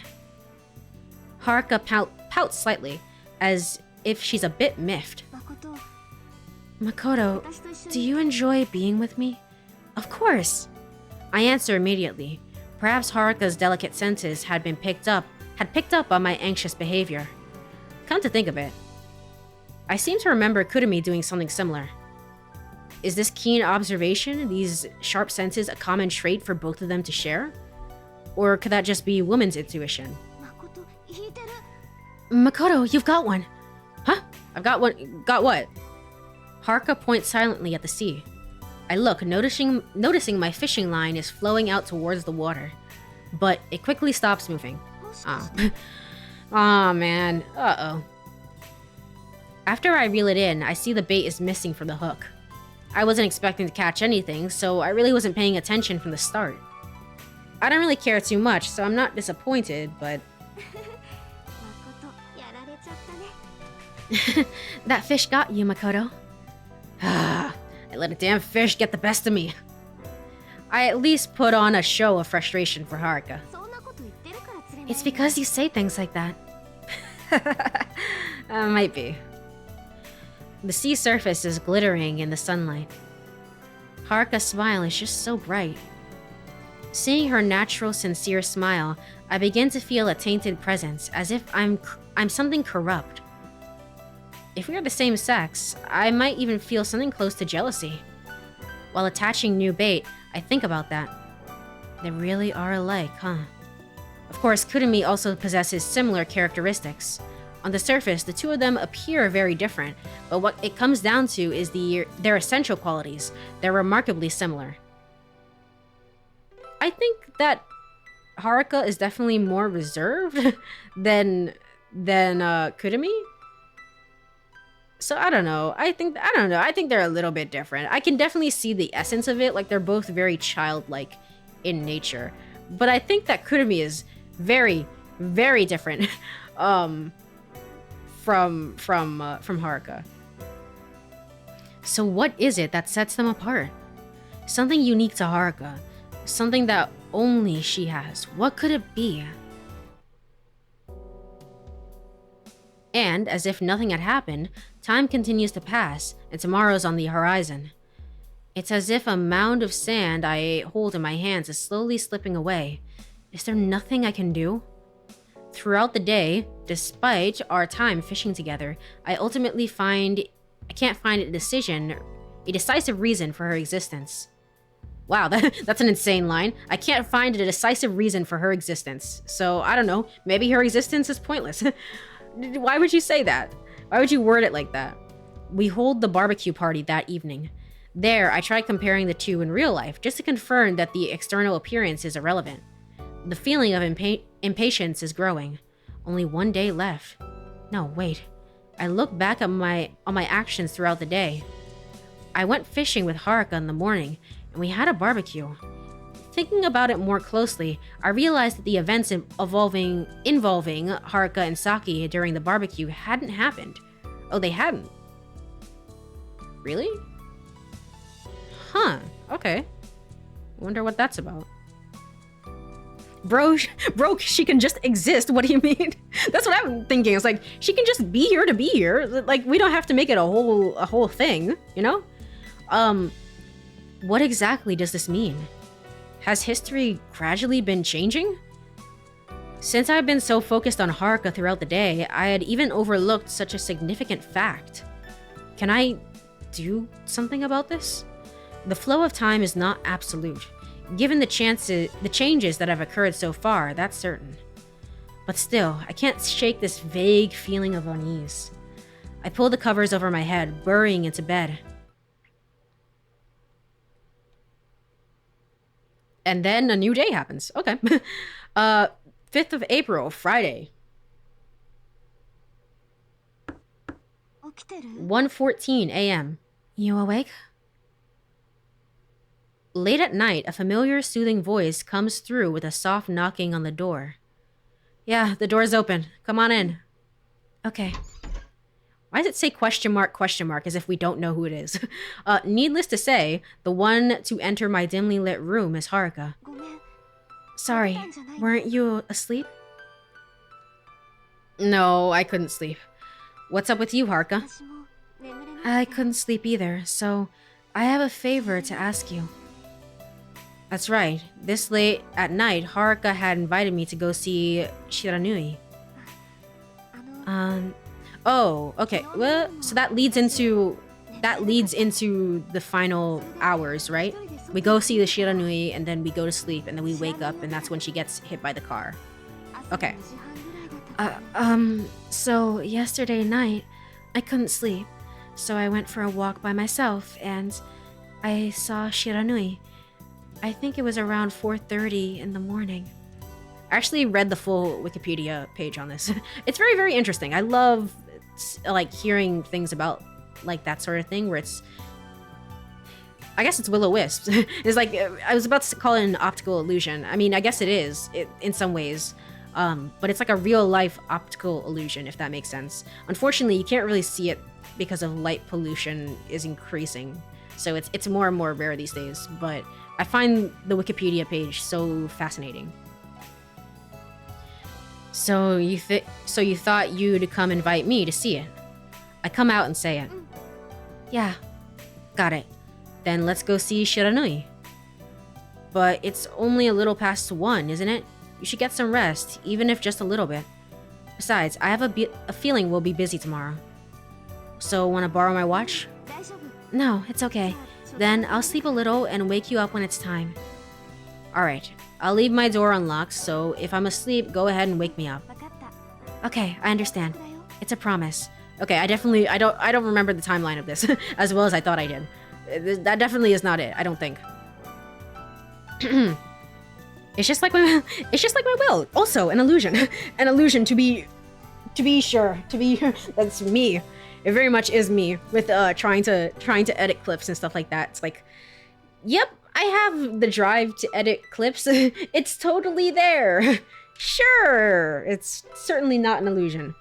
Haruka pouts slightly, as if she's a bit miffed. Makoto, do you enjoy being with me? Of course. I answer immediately. Perhaps Haruka's delicate senses had picked up on my anxious behavior. Come to think of it, I seem to remember Kurumi doing something similar. Is this keen observation, these sharp senses, a common trait for both of them to share? Or could that just be woman's intuition? Makoto, you've got one. Huh? I've got one. Got what? Haruka points silently at the sea. I look, noticing my fishing line is flowing out towards the water, but it quickly stops moving. Aw, man. Uh-oh. After I reel it in, I see the bait is missing from the hook. I wasn't expecting to catch anything, so I really wasn't paying attention from the start. I don't really care too much, so I'm not disappointed, but... That fish got you, Makoto. I let a damn fish get the best of me. I at least put on a show of frustration for Haruka. It's because you say things like that. Might be. The sea surface is glittering in the sunlight. Haruka's smile is just so bright. Seeing her natural, sincere smile, I begin to feel a tainted presence, as if I'm something corrupt. If we are the same sex, I might even feel something close to jealousy. While attaching new bait, I think about that. They really are alike, huh? Of course, Kurumi also possesses similar characteristics. On the surface, the two of them appear very different, but what it comes down to is their essential qualities. They're remarkably similar. I think that Haruka is definitely more reserved than Kurumi. So I don't know. I think they're a little bit different. I can definitely see the essence of it. Like, they're both very childlike in nature. But I think that Kurumi is very, very different from Haruka. So what is it that sets them apart? Something unique to Haruka. Something that only she has. What could it be? And, as if nothing had happened, time continues to pass, and tomorrow's on the horizon. It's as if a mound of sand I hold in my hands is slowly slipping away. Is there nothing I can do? Throughout the day, despite our time fishing together, I can't find a decisive reason for her existence. Wow, that's an insane line. I can't find a decisive reason for her existence. So, I don't know, maybe her existence is pointless. Why would you say that? Why would you word it like that? We hold the barbecue party that evening. There, I tried comparing the two in real life, just to confirm that the external appearance is irrelevant. The feeling of impatience is growing. Only one day left. No, wait. I look back at my actions throughout the day. I went fishing with Haruka in the morning, and we had a barbecue. Thinking about it more closely, I realized that the events involving Haruka and Saki during the barbecue hadn't happened. Oh, they hadn't? Really? Huh, okay. Wonder what that's about. Bro, bro, she can just exist. What do you mean? That's what I'm thinking. It's like, she can just be here to be here. Like, we don't have to make it a whole thing, you know? What exactly does this mean? Has history gradually been changing? Since I've been so focused on Haruka throughout the day, I had even overlooked such a significant fact. Can I do something about this? The flow of time is not absolute. Given the changes that have occurred so far, that's certain. But still, I can't shake this vague feeling of unease. I pull the covers over my head, burying into bed. And then a new day happens. Okay. 5th of April, Friday. 1:14 a.m. You awake? Late at night, a familiar, soothing voice comes through with a soft knocking on the door. Yeah, the door's open. Come on in. Okay. Why does it say question mark, as if we don't know who it is? Needless to say, the one to enter my dimly lit room is Haruka. Sorry, weren't you asleep? No, I couldn't sleep. What's up with you, Haruka? I couldn't sleep either, so I have a favor to ask you. That's right. This late at night, Haruka had invited me to go see Shiranui. Oh, okay. Well, so that leads into the final hours, right? We go see the Shiranui, and then we go to sleep, and then we wake up, and that's when she gets hit by the car. Okay. So yesterday night, I couldn't sleep, so I went for a walk by myself, and I saw Shiranui. I think it was around 4:30 in the morning. I actually read the full Wikipedia page on this. It's very, very interesting. I love like hearing things about like that sort of thing where it's, I guess it's will-o-wisp. It's like, I was about to call it an optical illusion. I mean, I guess it is in some ways. But it's like a real-life optical illusion, if that makes sense. Unfortunately, you can't really see it because of light pollution is increasing. So it's more and more rare these days. But I find the Wikipedia page so fascinating. So you thought you'd come invite me to see it? I come out and say it. Yeah, got it. Then let's go see Shiranui. But it's only a little past 1, isn't it? You should get some rest, even if just a little bit. Besides, I have a feeling we'll be busy tomorrow. So, wanna borrow my watch? No, it's okay. Then I'll sleep a little and wake you up when it's time. Alright, I'll leave my door unlocked, so if I'm asleep, go ahead and wake me up. Okay, I understand. It's a promise. Okay, I don't remember the timeline of this as well as I thought I did. That definitely is not it, I don't think. It's just like my will. Also, an illusion. An illusion to be sure. That's me. It very much is me with trying to edit clips and stuff like that. It's like, yep, I have the drive to edit clips. It's totally there. Sure. It's certainly not an illusion.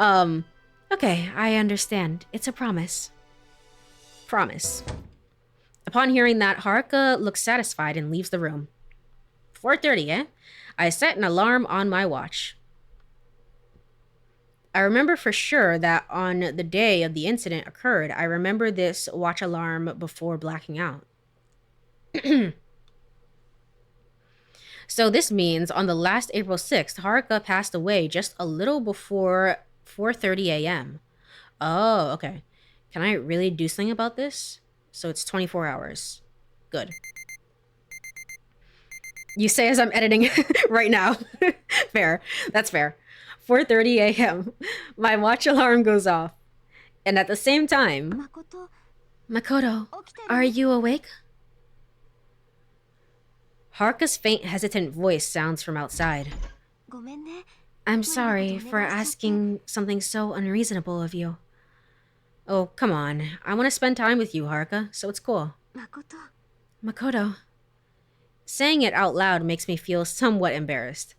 Okay, I understand. It's a promise. Promise. Upon hearing that, Haruka looks satisfied and leaves the room. 4:30, eh? I set an alarm on my watch. I remember for sure that on the day of the incident occurred, I remember this watch alarm before blacking out. So this means on the last April 6th, Haruka passed away just a little before 4:30 a.m. Oh, okay. Can I really do something about this? So it's 24 hours. Good. You say as I'm editing right now. Fair. That's fair. 4:30 a.m. My watch alarm goes off. And at the same time... Makoto, are you awake? Haruka's faint, hesitant voice sounds from outside. I'm sorry for asking something so unreasonable of you. Oh, come on. I want to spend time with you, Haruka, so it's cool. Makoto. Saying it out loud makes me feel somewhat embarrassed.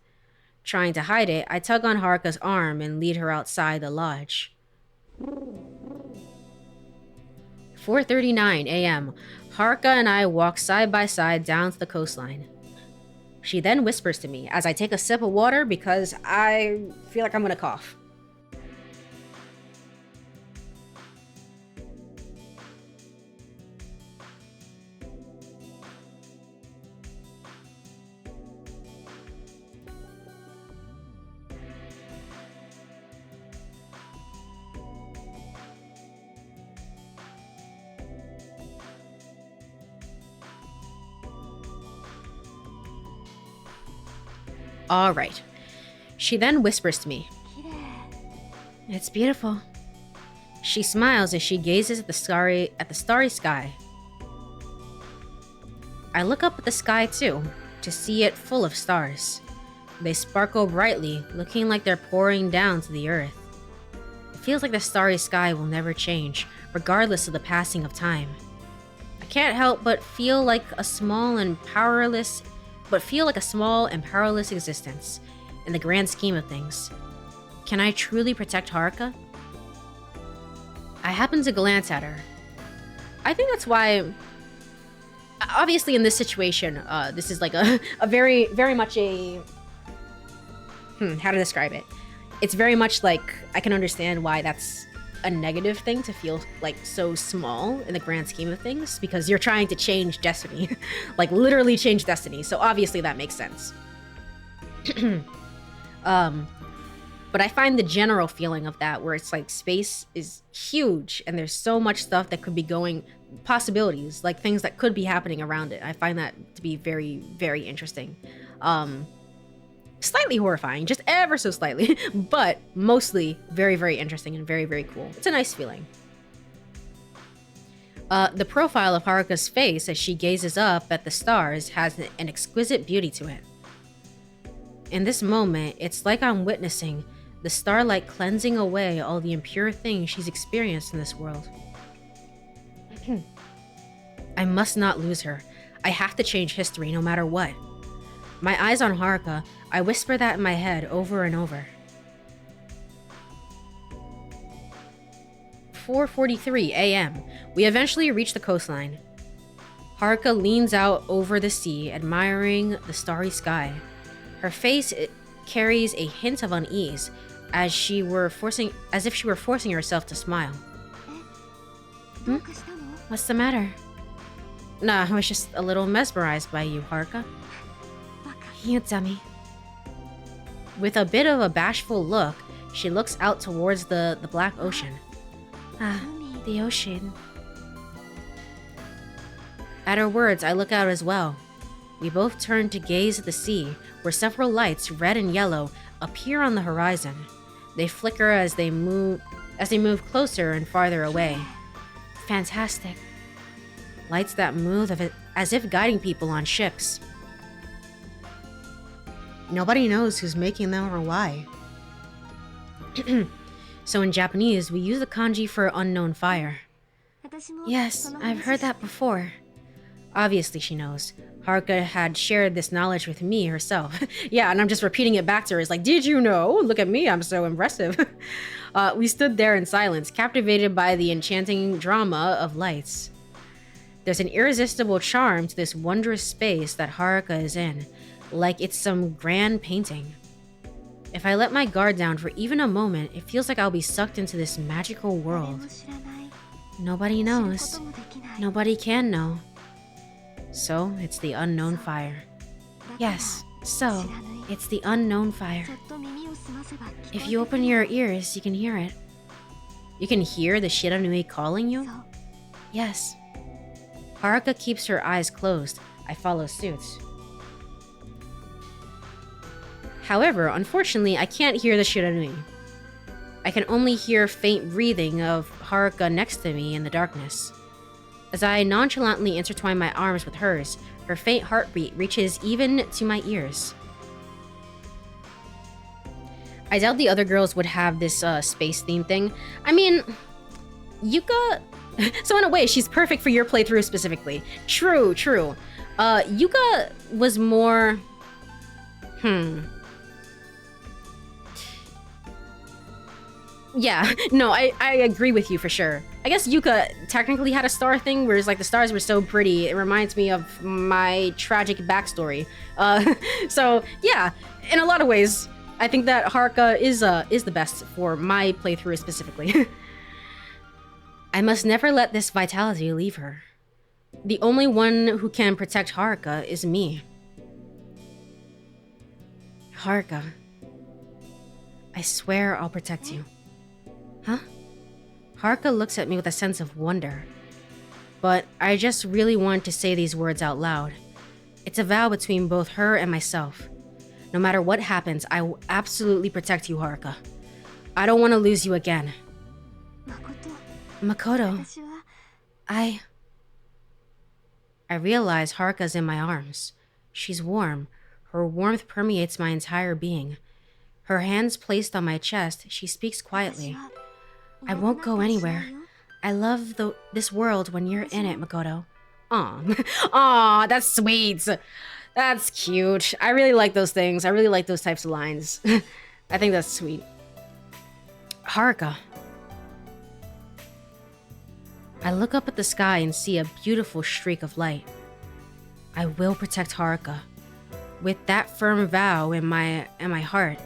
Trying to hide it, I tug on Haruka's arm and lead her outside the lodge. 4:39 a.m. Haruka and I walk side by side down to the coastline. She then whispers to me as I take a sip of water because I feel like I'm gonna cough. Alright. She then whispers to me, "It's beautiful." She smiles as she gazes at the starry sky. I look up at the sky too, to see it full of stars. They sparkle brightly, looking like they're pouring down to the earth. It feels like the starry sky will never change, regardless of the passing of time. I can't help but feel like a small and powerless existence in the grand scheme of things. Can I truly protect Haruka? I happen to glance at her. I think that's why, obviously in this situation, this is like a very, very much a, how to describe it? It's very much like, I can understand why that's a negative thing to feel like so small in the grand scheme of things, because you're trying to change destiny, like literally change destiny. So obviously that makes sense. But I find the general feeling of that, where it's like space is huge and there's so much stuff that could be going, possibilities, like things that could be happening around it. I find that to be very, very interesting. Slightly horrifying, just ever so slightly, but mostly very, very interesting and very, very cool. It's a nice feeling. The profile of Haruka's face as she gazes up at the stars has an exquisite beauty to it. In this moment, it's like I'm witnessing the starlight cleansing away all the impure things she's experienced in this world. I must not lose her. I have to change history no matter what. My eyes on Haruka, I whisper that in my head over and over. 4:43 a.m. We eventually reach the coastline. Haruka leans out over the sea, admiring the starry sky. Her face carries a hint of unease, as if she were forcing herself to smile. What's the matter? Nah, I was just a little mesmerized by you, Haruka. You dummy. With a bit of a bashful look, she looks out towards the black ocean. Ah, the ocean. At her words, I look out as well. We both turn to gaze at the sea, where several lights, red and yellow, appear on the horizon. They flicker as they move closer and farther away. Fantastic. Lights that move as if guiding people on ships. Nobody knows who's making them or why. So in Japanese, we use the kanji for unknown fire. Yes, I've heard that before. Obviously she knows. Haruka had shared this knowledge with me herself. Yeah, and I'm just repeating it back to her. It's like, did you know? Look at me, I'm so impressive. We stood there in silence, captivated by the enchanting drama of lights. There's an irresistible charm to this wondrous space that Haruka is in, like it's some grand painting. If I let my guard down for even a moment, it feels like I'll be sucked into this magical world. Nobody knows. Nobody can know. So, it's the unknown fire. Yes, so, it's the unknown fire. If you open your ears, you can hear it. You can hear the Shiranui calling you? Yes. Haruka keeps her eyes closed. I follow suit. However, unfortunately, I can't hear the Shiranui. I can only hear faint breathing of Haruka next to me in the darkness. As I nonchalantly intertwine my arms with hers, her faint heartbeat reaches even to my ears. I doubt the other girls would have this space theme thing. I mean, Yuka... So in a way, she's perfect for your playthrough specifically. True. Yuka was more... Yeah, no, I agree with you for sure. I guess Yuka technically had a star thing, whereas like the stars were so pretty. It reminds me of my tragic backstory. So yeah, in a lot of ways, I think that Haruka is the best for my playthrough specifically. I must never let this vitality leave her. The only one who can protect Haruka is me. Haruka, I swear I'll protect you. Huh? Haruka looks at me with a sense of wonder. But I just really want to say these words out loud. It's a vow between both her and myself. No matter what happens, I will absolutely protect you, Haruka. I don't want to lose you again. Makoto, I realize Haruka's in my arms. She's warm. Her warmth permeates my entire being. Her hands placed on my chest, she speaks quietly. I won't go anywhere. I love this world when you're in it, Makoto. Aw. Aw, that's sweet. That's cute. I really like those things. I really like those types of lines. I think that's sweet. Haruka. I look up at the sky and see a beautiful streak of light. I will protect Haruka. With that firm vow in my heart,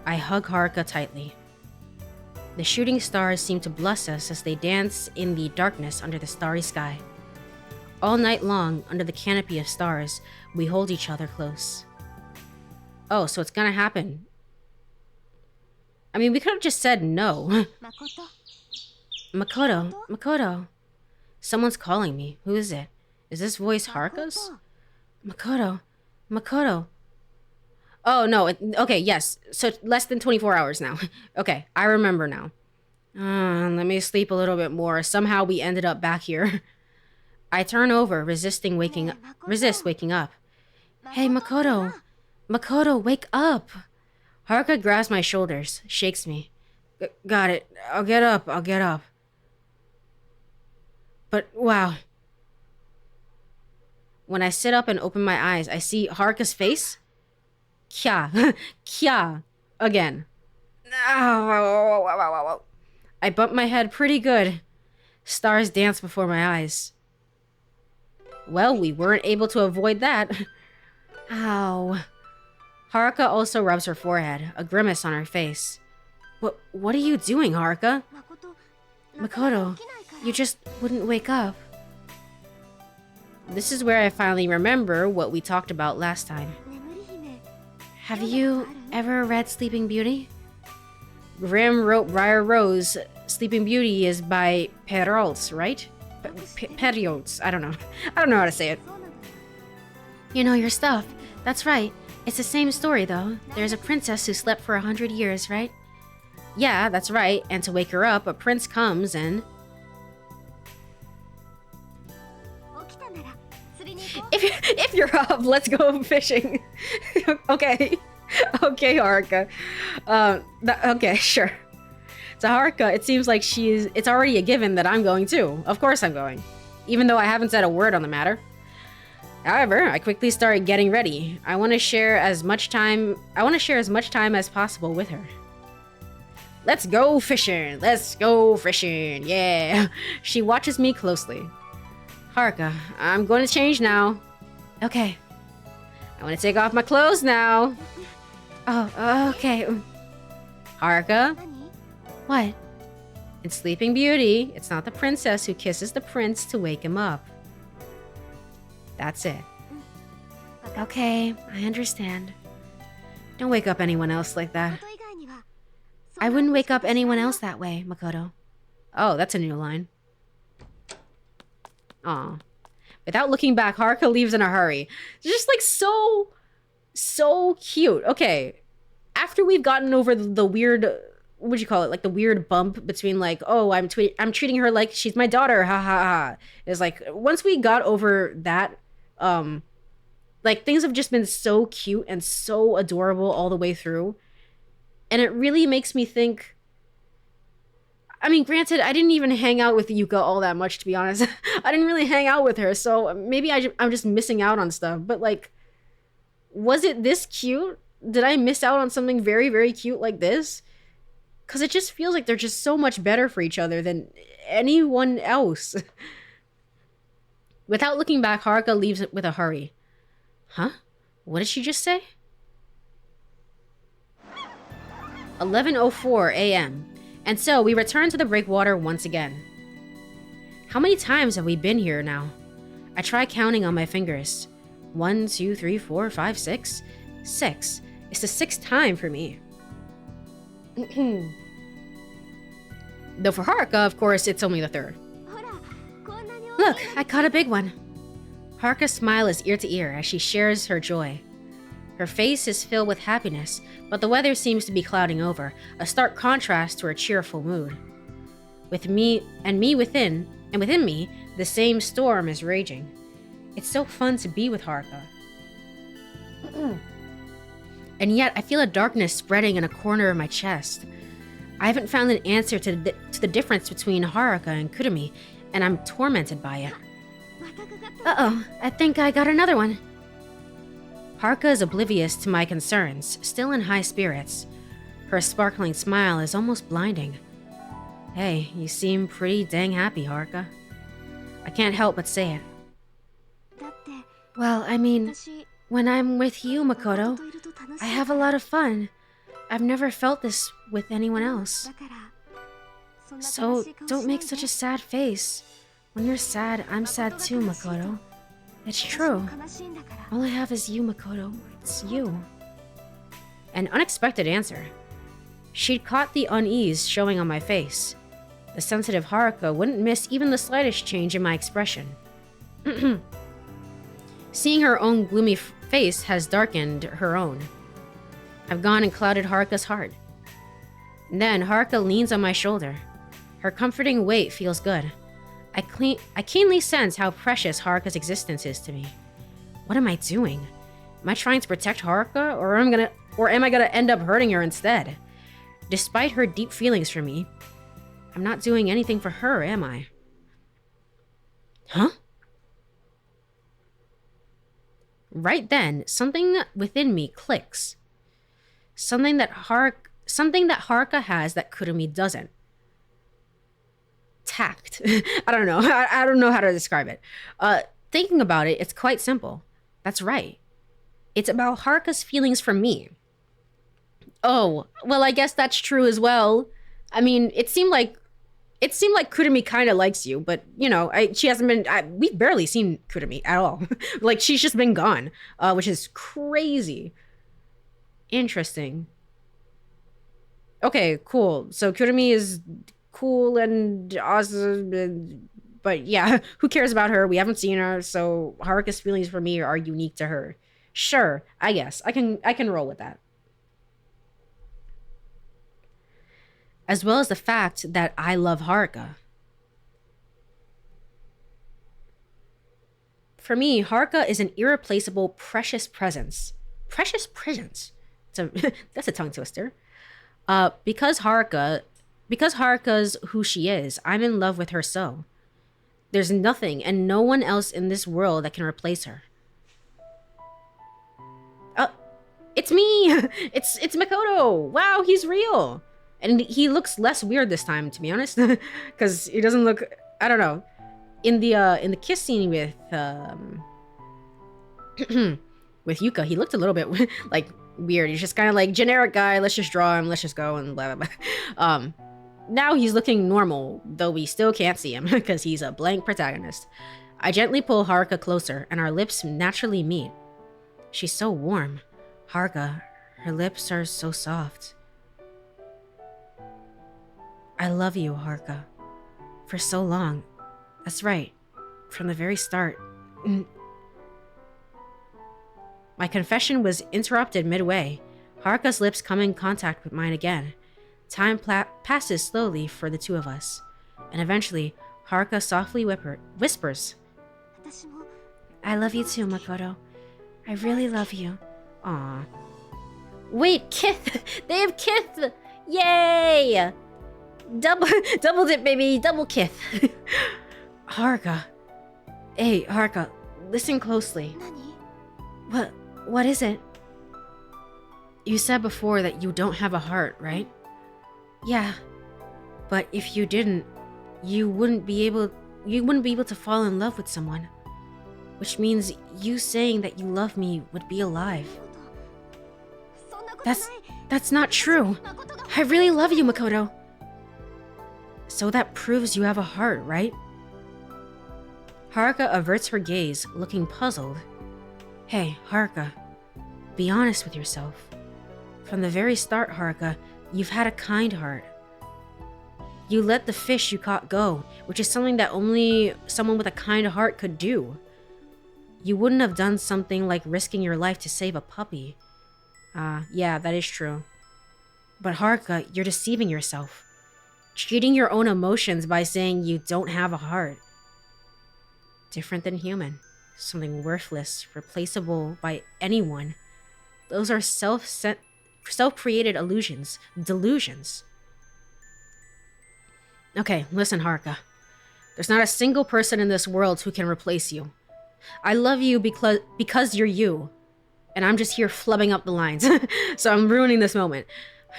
I hug Haruka tightly. The shooting stars seem to bless us as they dance in the darkness under the starry sky. All night long, under the canopy of stars, we hold each other close. Oh, so it's gonna happen. I mean, we could have just said no. Makoto. Someone's calling me. Who is it? Is this voice Haruka's? Makoto. Oh, no. Okay, yes. So less than 24 hours now. Okay, I remember now. Let me sleep a little bit more. Somehow we ended up back here. I turn over, resist waking up. Hey, Makoto. Makoto, wake up. Haruka grabs my shoulders, shakes me. Got it. I'll get up. But wow. When I sit up and open my eyes, I see Haruka's face. Kya. Again. I bump my head pretty good. Stars dance before my eyes. Well, we weren't able to avoid that. Ow. Haruka also rubs her forehead, a grimace on her face. What are you doing, Haruka? Makoto, you just wouldn't wake up. This is where I finally remember what we talked about last time. Have you ever read Sleeping Beauty? Grimm wrote Briar Rose. Sleeping Beauty is by Perrault, right? Perrault. I don't know. I don't know how to say it. You know your stuff. That's right. It's the same story, though. There's a princess who slept for 100 years, right? Yeah, that's right. And to wake her up, a prince comes and... If you're up, let's go fishing. Okay. Okay, Haruka. Okay, sure. To Haruka, it seems like it's already a given that I'm going too. Of course I'm going. Even though I haven't said a word on the matter. However, I quickly started getting ready. I want to share as much time as possible with her. Let's go fishing. Yeah. She watches me closely. Haruka, I'm going to change now. Okay. I want to take off my clothes now. Oh, okay. Haruka? What? In Sleeping Beauty, it's not the princess who kisses the prince to wake him up. That's it. Okay, I understand. Don't wake up anyone else like that. I wouldn't wake up anyone else that way, Makoto. Oh, that's a new line. Aw. Without looking back, Haruka leaves in a hurry. It's just like so cute. Okay. After we've gotten over the weird, what'd you call it? Like the weird bump between like, oh, I'm treating her like she's my daughter. Ha ha ha. It's like, once we got over that, like things have just been so cute and so adorable all the way through. And it really makes me think, I mean, granted, I didn't even hang out with Yuka all that much, to be honest. I didn't really hang out with her, so maybe I'm just missing out on stuff. But, like, was it this cute? Did I miss out on something very, very cute like this? Because it just feels like they're just so much better for each other than anyone else. Without looking back, Haruka leaves with a hurry. Huh? What did she just say? 11:04 a.m. And so we return to the breakwater once again. How many times have we been here now? I try counting on my fingers. 1, 2, 3, 4, 5, 6. 6. It's the 6th time for me. Though for Haruka, of course, it's only the 3rd. Look, I caught a big one. Haruka's smile is ear to ear as she shares her joy. Her face is filled with happiness, but the weather seems to be clouding over, a stark contrast to her cheerful mood. Within me, the same storm is raging. It's so fun to be with Haruka. And yet, I feel a darkness spreading in a corner of my chest. I haven't found an answer to the difference between Haruka and Kurumi, and I'm tormented by it. Uh-oh, I think I got another one. Haruka is oblivious to my concerns, still in high spirits. Her sparkling smile is almost blinding. Hey, you seem pretty dang happy, Haruka. I can't help but say it. Well, I mean, when I'm with you, Makoto, I have a lot of fun. I've never felt this with anyone else. So, don't make such a sad face. When you're sad, I'm sad too, Makoto. It's true. All I have is you, Makoto. It's you. An unexpected answer. She'd caught the unease showing on my face. The sensitive Haruka wouldn't miss even the slightest change in my expression. Seeing her own gloomy face has darkened her own. I've gone and clouded Haruka's heart. Then Haruka leans on my shoulder. Her comforting weight feels good. I keenly sense how precious Haruka's existence is to me. What am I doing? Am I trying to protect Haruka, or am I gonna end up hurting her instead? Despite her deep feelings for me, I'm not doing anything for her, am I? Huh? Right then, something within me clicks. Something that Haruka has that Kurumi doesn't. Tact. I don't know. I don't know how to describe it. Thinking about it, it's quite simple. That's right. It's about Haruka's feelings for me. Oh, well, I guess that's true as well. I mean, it seemed like Kurumi kind of likes you, but you know, she hasn't been. We've barely seen Kurumi at all. Like she's just been gone, which is crazy. Interesting. Okay, cool. So Kurumi is cool and awesome, but yeah, who cares about her? We haven't seen her, so Haruka's feelings for me are unique to her. Sure, I guess I can roll with that. As well as the fact that I love Haruka. For me, Haruka is an irreplaceable, precious presence. Precious presence. That's a tongue twister. Because Haruka's who she is, I'm in love with her so. There's nothing and no one else in this world that can replace her. It's me! It's Makoto! Wow, he's real! And he looks less weird this time, to be honest. Because he doesn't look, I don't know. In the kiss scene with with Yuka, he looked a little bit like weird. He's just kind of like generic guy, let's just draw him, let's just go and blah blah blah. Now he's looking normal, though we still can't see him because he's a blank protagonist. I gently pull Haruka closer and our lips naturally meet. She's so warm. Haruka, her lips are so soft. I love you, Haruka. For so long. That's right. From the very start. My confession was interrupted midway. Haruka's lips come in contact with mine again. Time passes slowly for the two of us. And eventually, Haruka softly whispers, I love you too, Makoto. I really love you. Aww. Wait, kith! They have kith! Yay! Double dip, baby! Double kith! Haruka. Hey, Haruka, listen closely. What is it? You said before that you don't have a heart, right? Yeah, but if you didn't, you wouldn't be able to fall in love with someone. Which means you saying that you love me would be a lie. That's not true. I really love you, Makoto. So that proves you have a heart, right? Haruka averts her gaze, looking puzzled. Hey, Haruka, be honest with yourself. From the very start, Haruka, you've had a kind heart. You let the fish you caught go, which is something that only someone with a kind heart could do. You wouldn't have done something like risking your life to save a puppy. Yeah, that is true. But Haruka, you're deceiving yourself. Cheating your own emotions by saying you don't have a heart. Different than human. Something worthless, replaceable by anyone. Those are self-created illusions. Delusions. Okay, listen, Haruka. There's not a single person in this world who can replace you. I love you because you're you. And I'm just here flubbing up the lines. So I'm ruining this moment.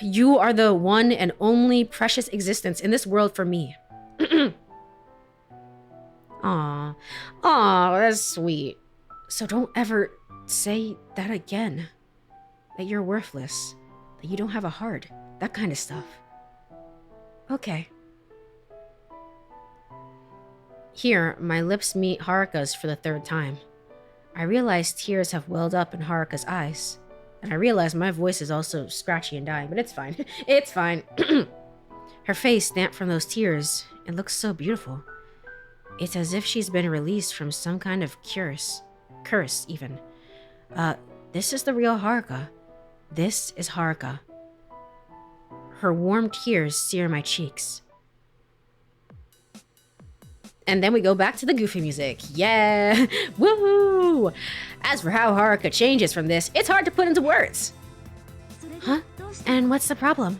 You are the one and only precious existence in this world for me. Aw, that's sweet. So don't ever say that again. That you're worthless. That you don't have a heart. That kind of stuff. Okay. Here, my lips meet Haruka's for the third time. I realize tears have welled up in Haruka's eyes. And I realize my voice is also scratchy and dying, but it's fine. It's fine. Her face, damp from those tears, it looks so beautiful. It's as if she's been released from some kind of curse, even. This is the real Haruka. This is Haruka. Her warm tears sear my cheeks. And then we go back to the goofy music. Yeah! Woohoo! As for how Haruka changes from this, it's hard to put into words. Huh? And what's the problem?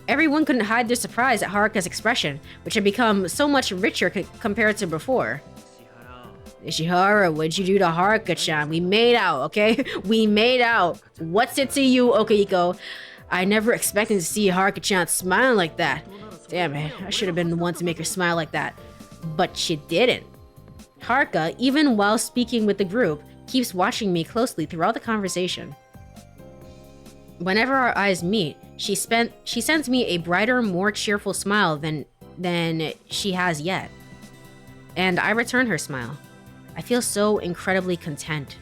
Everyone couldn't hide their surprise at Haruka's expression, which had become so much richer compared to before. Ishihara, what'd you do to Haruka-chan? We made out, okay? We made out. What's it to you, Okihiko? I never expected to see Haruka-chan smiling like that. Damn it, I should have been the one to make her smile like that. But she didn't. Haruka, even while speaking with the group, keeps watching me closely throughout the conversation. Whenever our eyes meet, she sends me a brighter, more cheerful smile than she has yet. And I return her smile. I feel so incredibly content.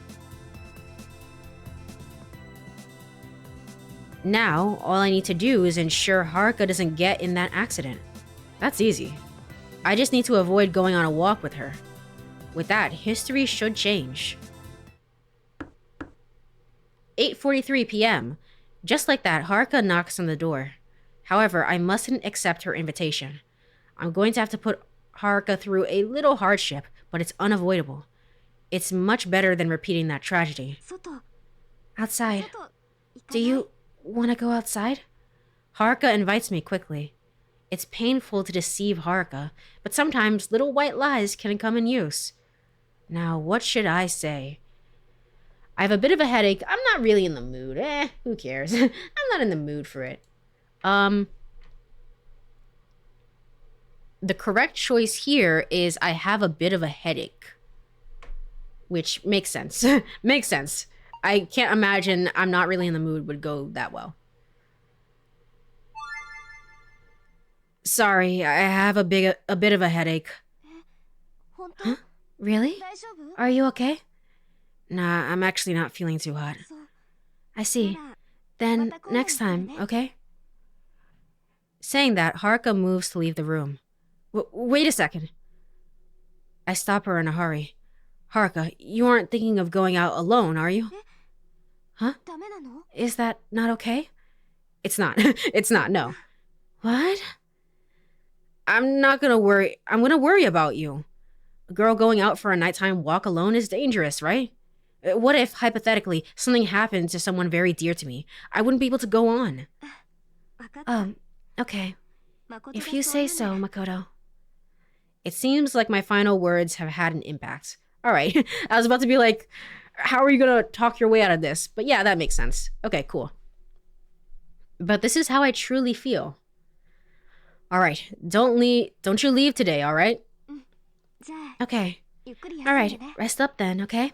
Now, all I need to do is ensure Haruka doesn't get in that accident. That's easy. I just need to avoid going on a walk with her. With that, history should change. 8:43 p.m. Just like that, Haruka knocks on the door. However, I mustn't accept her invitation. I'm going to have to put Haruka through a little hardship, but it's unavoidable. It's much better than repeating that tragedy. Outside. Do you want to go outside? Haruka invites me quickly. It's painful to deceive Haruka, but sometimes little white lies can come in use. Now, what should I say? I have a bit of a headache. I'm not really in the mood. Who cares? I'm not in the mood for it. The correct choice here is I have a bit of a headache. Which makes sense. Makes sense. I can't imagine I'm not really in the mood would go that well. Sorry, I have a bit of a headache. Huh? Really? Are you okay? Nah, I'm actually not feeling too hot. I see. Then next time, okay? Saying that, Haruka moves to leave the room. Wait a second. I stop her in a hurry. Haruka, you aren't thinking of going out alone, are you? Huh? Is that not okay? It's not. It's not, no. What? I'm gonna worry about you. A girl going out for a nighttime walk alone is dangerous, right? What if, hypothetically, something happened to someone very dear to me? I wouldn't be able to go on. Okay. If you say so, Makoto. It seems like my final words have had an impact. Alright, I was about to be like, how are you gonna talk your way out of this? But yeah, that makes sense. Okay, cool. But this is how I truly feel. Alright, don't you leave today, alright? Okay. Alright, rest up then, okay?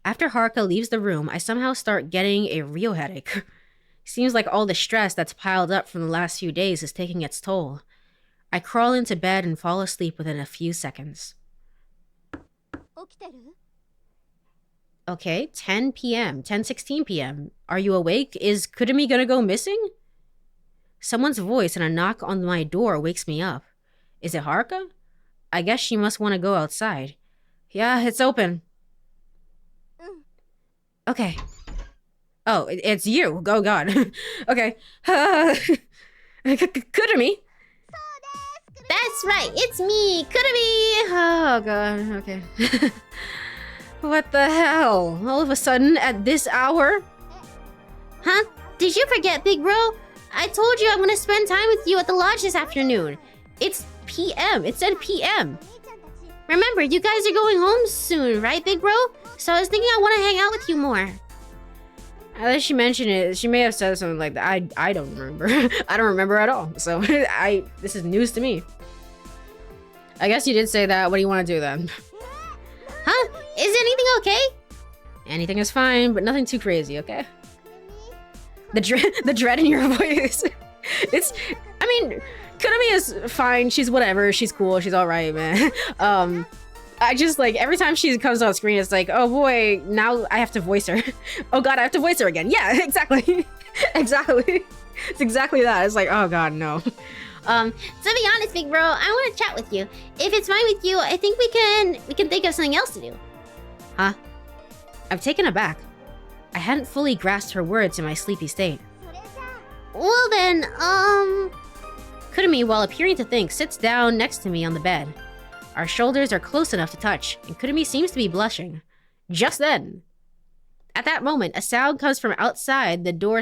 After Haruka leaves the room, I somehow start getting a real headache. Seems like all the stress that's piled up from the last few days is taking its toll. I crawl into bed and fall asleep within a few seconds. Okay, 10 p.m., 10:16 p.m. Are you awake? Is Kurumi gonna go missing? Someone's voice and a knock on my door wakes me up. Is it Haruka? I guess she must want to go outside. Yeah, it's open. Okay. Oh, it's you. Oh, God. Okay. Kurumi? That's right, it's me, Kurumi! Oh, God, okay. What the hell? All of a sudden, at this hour? Huh? Did you forget, big bro? I told you I'm gonna spend time with you at the lodge this afternoon. It's PM. It said PM. Remember, you guys are going home soon, right, big bro? So I was thinking I want to hang out with you more. As she mentioned it, she may have said something like that. I don't remember. I don't remember at all. So this is news to me. I guess you did say that. What do you want to do then? Huh? Is anything okay? Anything is fine, but nothing too crazy, okay? The dread in your voice. I mean, Kurumi is fine. She's whatever. She's cool. She's all right, man. I just like every time she comes on screen, it's like, oh boy, now I have to voice her. Oh God, I have to voice her again. Yeah, exactly. Exactly. It's exactly that. It's like, oh God, no. To be honest, big bro, I want to chat with you. If it's fine with you, I think we can think of something else to do. Huh? I'm taken aback. I hadn't fully grasped her words in my sleepy state. Well then, Kurumi, while appearing to think, sits down next to me on the bed. Our shoulders are close enough to touch, and Kurumi seems to be blushing. Just then, at that moment, a sound comes from outside the door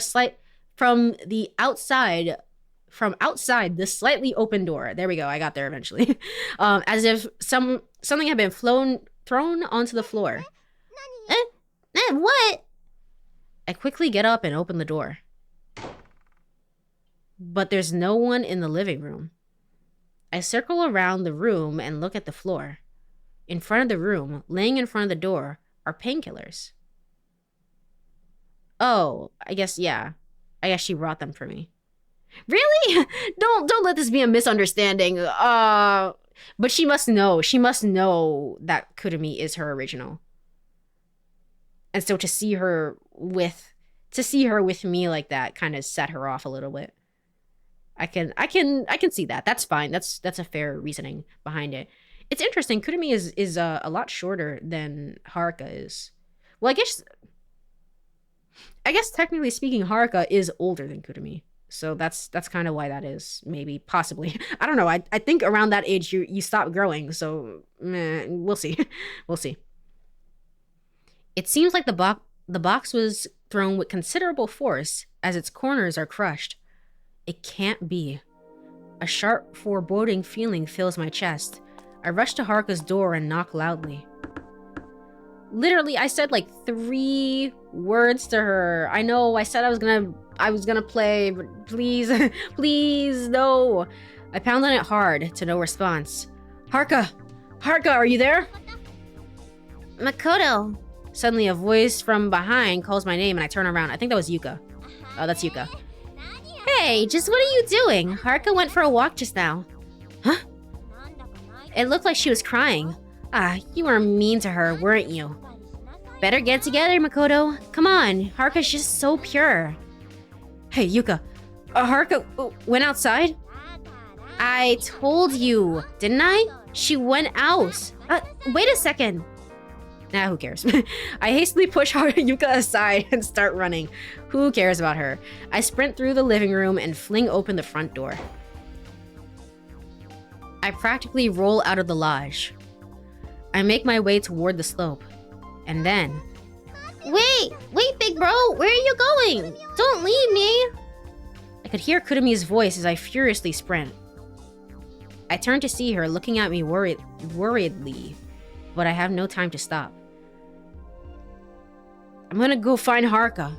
from outside the slightly open door. There we go, I got there eventually. As if something had been thrown onto the floor. What? I quickly get up and open the door. But there's no one in the living room. I circle around the room and look at the floor. In front of the room, laying in front of the door, are painkillers. Oh, I guess she brought them for me. Really? Don't let this be a misunderstanding. But she must know that Kurumi is her original. And so to see her with me like that kind of set her off a little bit. I can see that. That's fine. That's a fair reasoning behind it. It's interesting. Kurumi is a lot shorter than Haruka is. Well, I guess technically speaking, Haruka is older than Kurumi. So that's kind of why that is. Maybe, possibly. I don't know. I think around that age you stop growing. So we'll see. We'll see. It seems like the box was thrown with considerable force as its corners are crushed. It can't be. A sharp, foreboding feeling fills my chest. I rush to Haruka's door and knock loudly. Literally, I said like 3 words to her. I know, I said I was gonna play, but please, please, no. I pound on it hard, to no response. Haruka, are you there? Makoto. Suddenly, a voice from behind calls my name and I turn around. I think that was Yuka. Oh, that's Yuka. Hey, just what are you doing? Haruka went for a walk just now. Huh? It looked like she was crying. Ah, you were mean to her, weren't you? Better get together, Makoto. Come on, Haruka's just so pure. Hey, Yuka. Haruka went outside? I told you, didn't I? She went out. Wait a second. Nah, who cares? I hastily push Yuka aside and start running. Who cares about her? I sprint through the living room and fling open the front door. I practically roll out of the lodge. I make my way toward the slope. And then... Wait, big bro, where are you going? Don't leave me. I could hear Kurumi's voice as I furiously sprint. I turn to see her looking at me worriedly, but I have no time to stop. I'm gonna go find Haruka.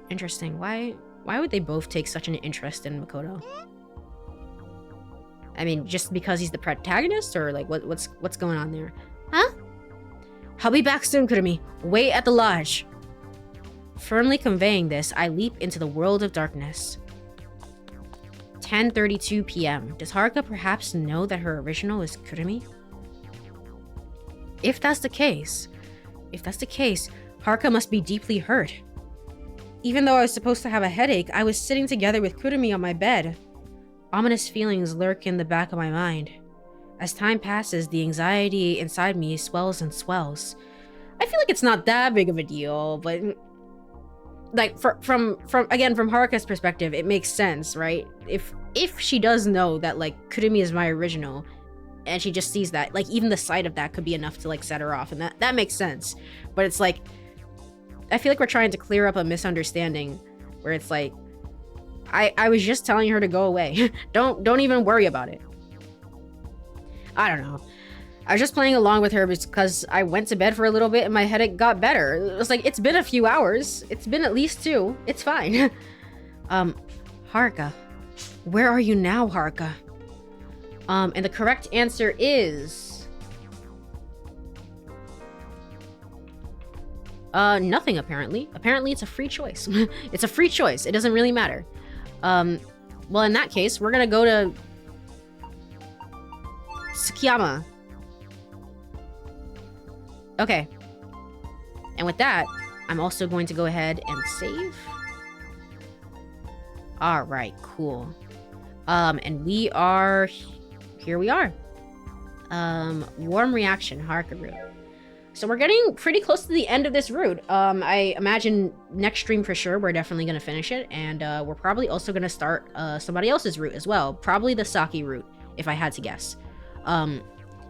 Interesting, why Why would they both take such an interest in Makoto? I mean, just because he's the protagonist, or like what's going on there? Huh? I'll be back soon, Kurumi. Wait at the lodge. Firmly conveying this, I leap into the world of darkness. 10:32 p.m. Does Haruka perhaps know that her original is Kurumi? If that's the case, Haruka must be deeply hurt. Even though I was supposed to have a headache, I was sitting together with Kurumi on my bed. Ominous feelings lurk in the back of my mind. As time passes, the anxiety inside me swells and swells. I feel like it's not that big of a deal, but like from Haruka's perspective, it makes sense, right? If she does know that like Kurumi is my original, and she just sees that, like even the sight of that could be enough to like set her off, and that makes sense. But it's like, I feel like we're trying to clear up a misunderstanding where it's like, I was just telling her to go away. Don't even worry about it. I don't know. I was just playing along with her because I went to bed for a little bit and my headache got better. It was like, it's been a few hours. It's been at least 2. It's fine. Haruka. Where are you now, Haruka? And the correct answer is... nothing, apparently. Apparently, it's a free choice. It's a free choice. It doesn't really matter. Well, in that case, we're gonna go to... Tsukiyama. Okay. And with that, I'm also going to go ahead and save. Alright, cool. And we are... Here we are. Warm reaction, Haruka route. So we're getting pretty close to the end of this route. I imagine next stream for sure, we're definitely going to finish it. And we're probably also going to start somebody else's route as well. Probably the Saki route, if I had to guess.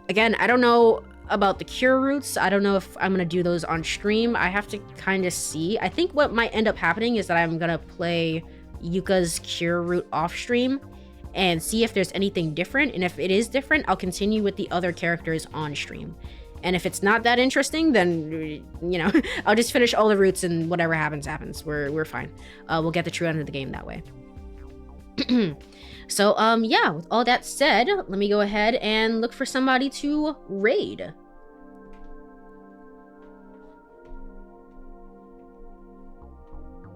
Again, I don't know about the cure routes. I don't know if I'm going to do those on stream. I have to kind of see. I think what might end up happening is that I'm going to play Yuka's cure route off stream and see if there's anything different. And if it is different, I'll continue with the other characters on stream. And if it's not that interesting, then, you know, I'll just finish all the routes and whatever happens, happens. We're fine. We'll get the true end of the game that way. So, yeah, with all that said, let me go ahead and look for somebody to raid.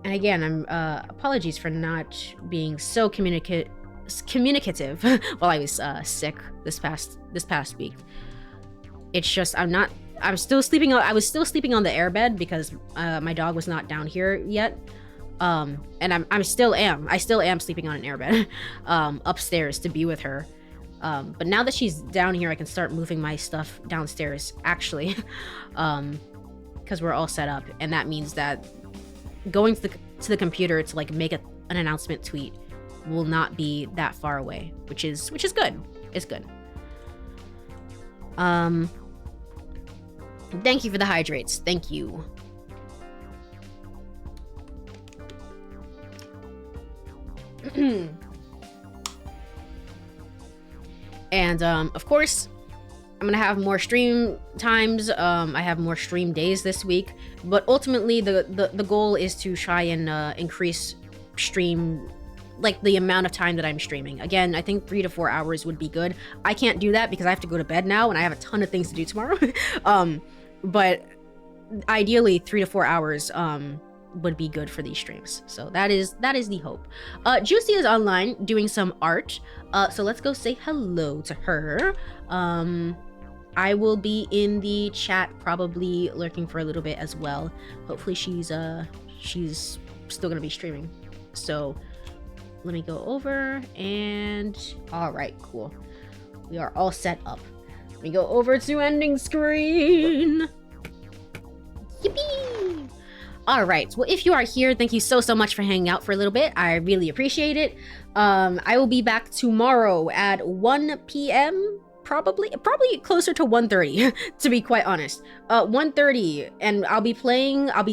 And again, I'm, apologies for not being so communicative while I was, sick this past week. It's just, I was still sleeping on the airbed because, my dog was not down here yet. And I still am sleeping on an airbed, upstairs to be with her. But now that she's down here, I can start moving my stuff downstairs, actually, because we're all set up. And that means that going to the computer to like make an announcement tweet will not be that far away, which is good. It's good. Thank you for the hydrates. Thank you. And of course, I'm gonna have more stream times. I have more stream days this week, but ultimately the goal is to try and increase stream, like the amount of time that I'm streaming. Again, I think 3 to 4 hours would be good. I can't do that because I have to go to bed now and I have a ton of things to do tomorrow. But ideally 3 to 4 hours would be good for these streams. So that is the hope. Juicy is online doing some art. So let's go say hello to her. I will be in the chat, probably lurking for a little bit as well. Hopefully she's still gonna be streaming. So let me go over and all right, cool. We are all set up. Let me go over to ending screen. Yippee! All right, well, if you are here, thank you so much for hanging out for a little bit. I really appreciate it. I will be back tomorrow at 1 p.m. Probably closer to 1:30, to be quite honest. 1:30, and I'll be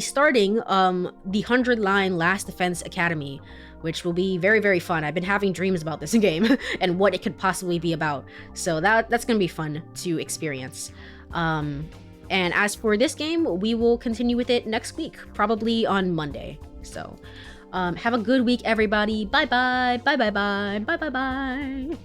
starting the 100-line Last Defense Academy, which will be very, very fun. I've been having dreams about this game and what it could possibly be about. So that's gonna be fun to experience. And as for this game, we will continue with it next week, probably on Monday. So Have a good week, everybody. Bye bye. Bye bye bye. Bye bye bye.